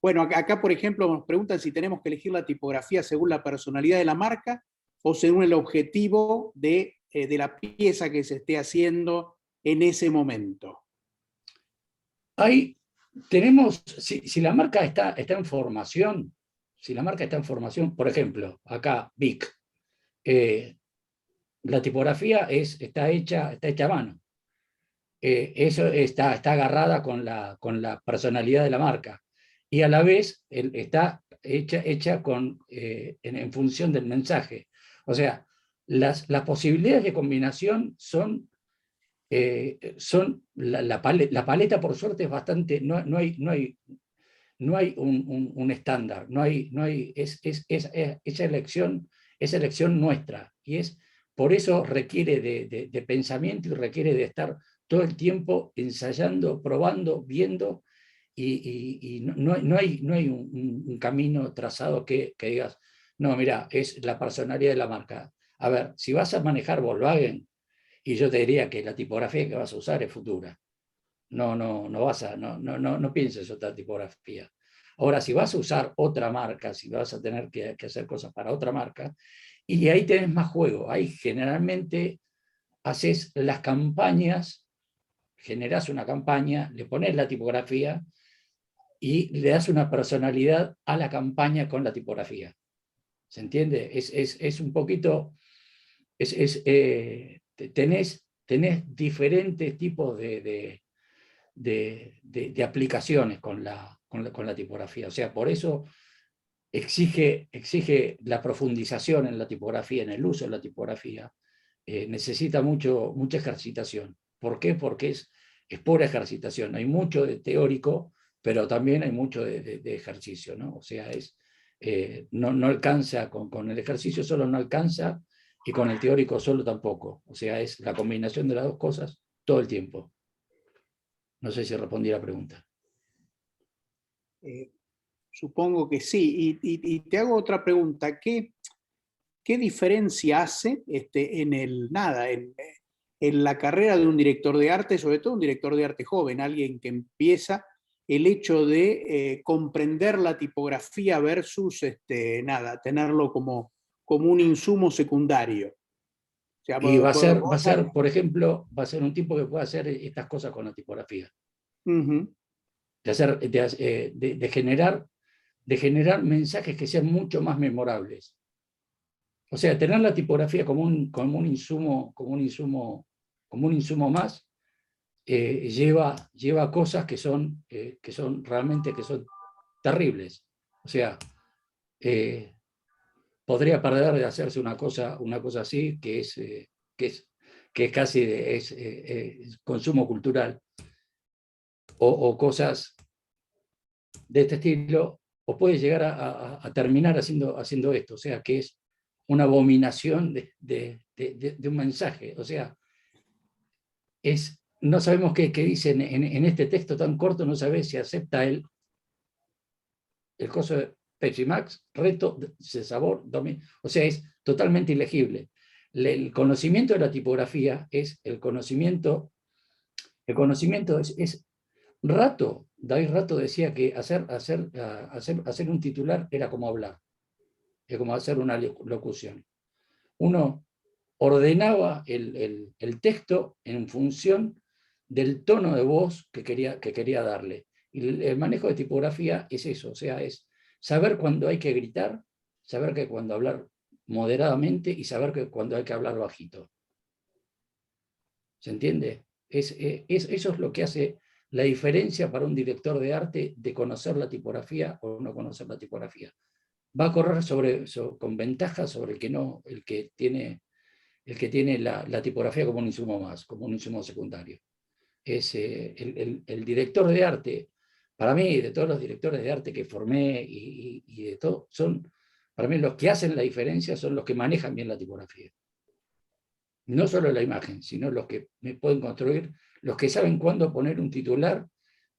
Bueno, acá, por ejemplo, nos preguntan si tenemos que elegir la tipografía según la personalidad de la marca o según el objetivo de la pieza que se esté haciendo en ese momento. Ahí tenemos, si la marca está en formación, por ejemplo, acá, Vic, la tipografía está hecha a mano. Eso está agarrada con la personalidad de la marca, y a la vez está hecha en función del mensaje. O sea, las posibilidades de combinación son la paleta, por suerte, es bastante. No hay un estándar, esa elección nuestra, y por eso requiere de pensamiento, y requiere de estar todo el tiempo ensayando, probando, viendo, y no hay un camino trazado que digas, no, mira, es la personalidad de la marca. A ver, si vas a manejar Volkswagen, y yo te diría que la tipografía que vas a usar es Futura. No pienses otra tipografía. Ahora, si vas a usar otra marca, si vas a tener que hacer cosas para otra marca, Y ahí tenés más juego. Ahí generalmente haces las campañas, generás una campaña, le pones la tipografía y le das una personalidad a la campaña con la tipografía. ¿Se entiende? Es un poquito... tenés diferentes tipos de aplicaciones con la tipografía. O sea, por eso exige la profundización en la tipografía, en el uso de la tipografía. Necesita mucha ejercitación. ¿Por qué? Porque es pura ejercitación. Hay mucho de teórico, pero también hay mucho de ejercicio, ¿no? O sea, no alcanza, con el ejercicio solo no alcanza, y con el teórico solo tampoco. O sea, es la combinación de las dos cosas todo el tiempo. No sé si respondí la pregunta. Supongo que sí. Y te hago otra pregunta. ¿Qué diferencia hace en la carrera de un director de arte, sobre todo un director de arte joven, alguien que empieza, el hecho de comprender la tipografía versus tenerlo como un insumo secundario? O sea, Y va a ser, por ejemplo, va a ser un tipo que puede hacer estas cosas con la tipografía. Uh-huh. De generar mensajes que sean mucho más memorables. O sea, tener la tipografía como un insumo más, lleva cosas que son realmente terribles. O sea, podría perder de hacerse una cosa así, que es casi consumo cultural, o cosas de este estilo, o puede llegar a terminar haciendo esto. O sea, que es una abominación de un mensaje. O sea, no sabemos qué dicen en este texto tan corto, no sabes si acepta el coso de Pepsi Max, reto, de sabor, o sea, es totalmente ilegible. El conocimiento de la tipografía es el conocimiento es David Rato decía que hacer un titular era como hablar, es como hacer una locución. Uno ordenaba el texto en función del tono de voz que quería darle. Y el manejo de tipografía es eso, o sea, es saber cuándo hay que gritar, saber que cuando hablar moderadamente y saber que cuando hay que hablar bajito. ¿Se entiende? Eso es lo que hace la diferencia para un director de arte de conocer la tipografía o no conocer la tipografía. Va a correr con ventaja sobre el que tiene la tipografía como un insumo más, como un insumo secundario. Es el director de arte, para mí, de todos los directores de arte que formé y de todo, para mí los que hacen la diferencia son los que manejan bien la tipografía. No solo la imagen, sino los que me pueden construir, los que saben cuándo poner un titular,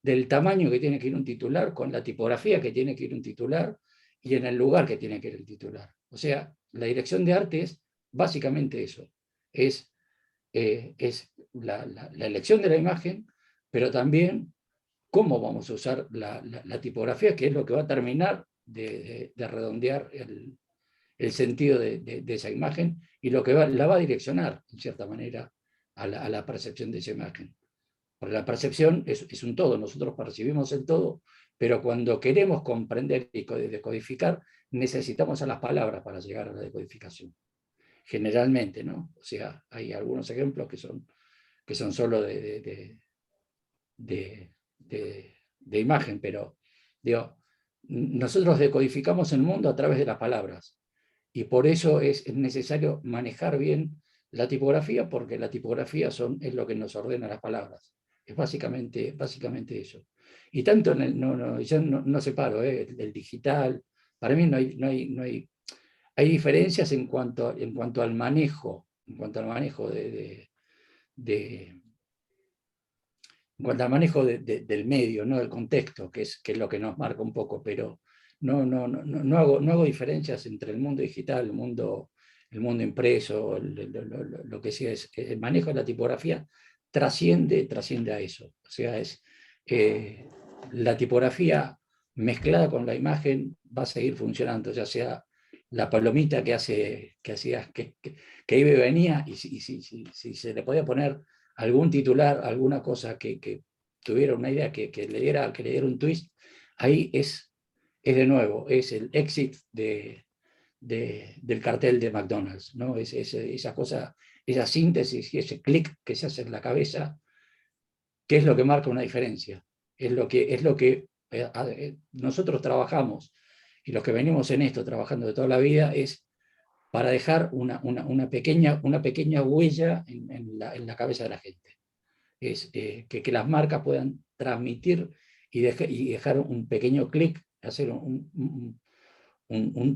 del tamaño que tiene que ir un titular, con la tipografía que tiene que ir un titular y en el lugar que tiene que ir el titular. O sea, la dirección de arte es básicamente eso. Es la elección de la imagen, pero también cómo vamos a usar la tipografía, que es lo que va a terminar de redondear el sentido de esa imagen y lo que la va a direccionar, en cierta manera, a la percepción de esa imagen. Porque la percepción es un todo, nosotros percibimos el todo, pero cuando queremos comprender y decodificar, necesitamos a las palabras para llegar a la decodificación. Generalmente, ¿no? O sea, hay algunos ejemplos que son solo de imagen, pero digo, nosotros decodificamos el mundo a través de las palabras. Y por eso es necesario manejar bien la tipografía, porque la tipografía es lo que nos ordena las palabras. Es básicamente eso. Y tanto yo no separo el digital. Para mí hay diferencias en cuanto al manejo, en cuanto al manejo del medio, ¿no? Del contexto, que es lo que nos marca un poco, pero no hago diferencias entre el mundo digital, el mundo impreso, lo que sea. El manejo de la tipografía trasciende a eso. O sea, la tipografía mezclada con la imagen va a seguir funcionando, ya sea la palomita que hacías, que iba y venía, y si se le podía poner algún titular, alguna cosa que tuviera una idea que le diera un twist, ahí es de nuevo, es el exit del cartel de McDonald's, ¿no? Esa cosa, esa síntesis y ese clic que se hace en la cabeza, que es lo que marca una diferencia, es lo que nosotros trabajamos, y los que venimos en esto trabajando de toda la vida, es para dejar una pequeña huella en la cabeza de la gente. Es que las marcas puedan transmitir y dejar un pequeño clic, hacer un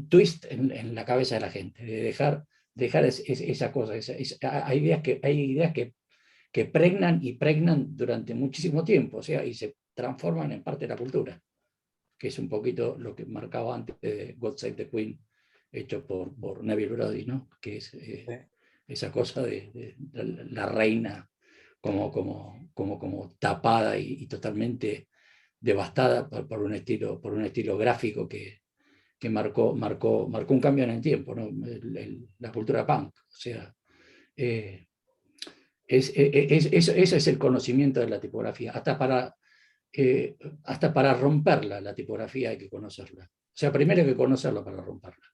twist en la cabeza de la gente, de dejar esa cosa. Hay ideas que pregnan durante muchísimo tiempo, o sea, y se transforman en parte de la cultura, que es un poquito lo que marcaba antes de God Save the Queen, hecho por Neville Brody, ¿no? Que es esa cosa de la reina como tapada y totalmente devastada por un estilo gráfico que marcó un cambio en el tiempo, ¿no? La cultura punk. O sea, ese es el conocimiento de la tipografía. Hasta para romperla, la tipografía hay que conocerla. O sea, primero hay que conocerla para romperla.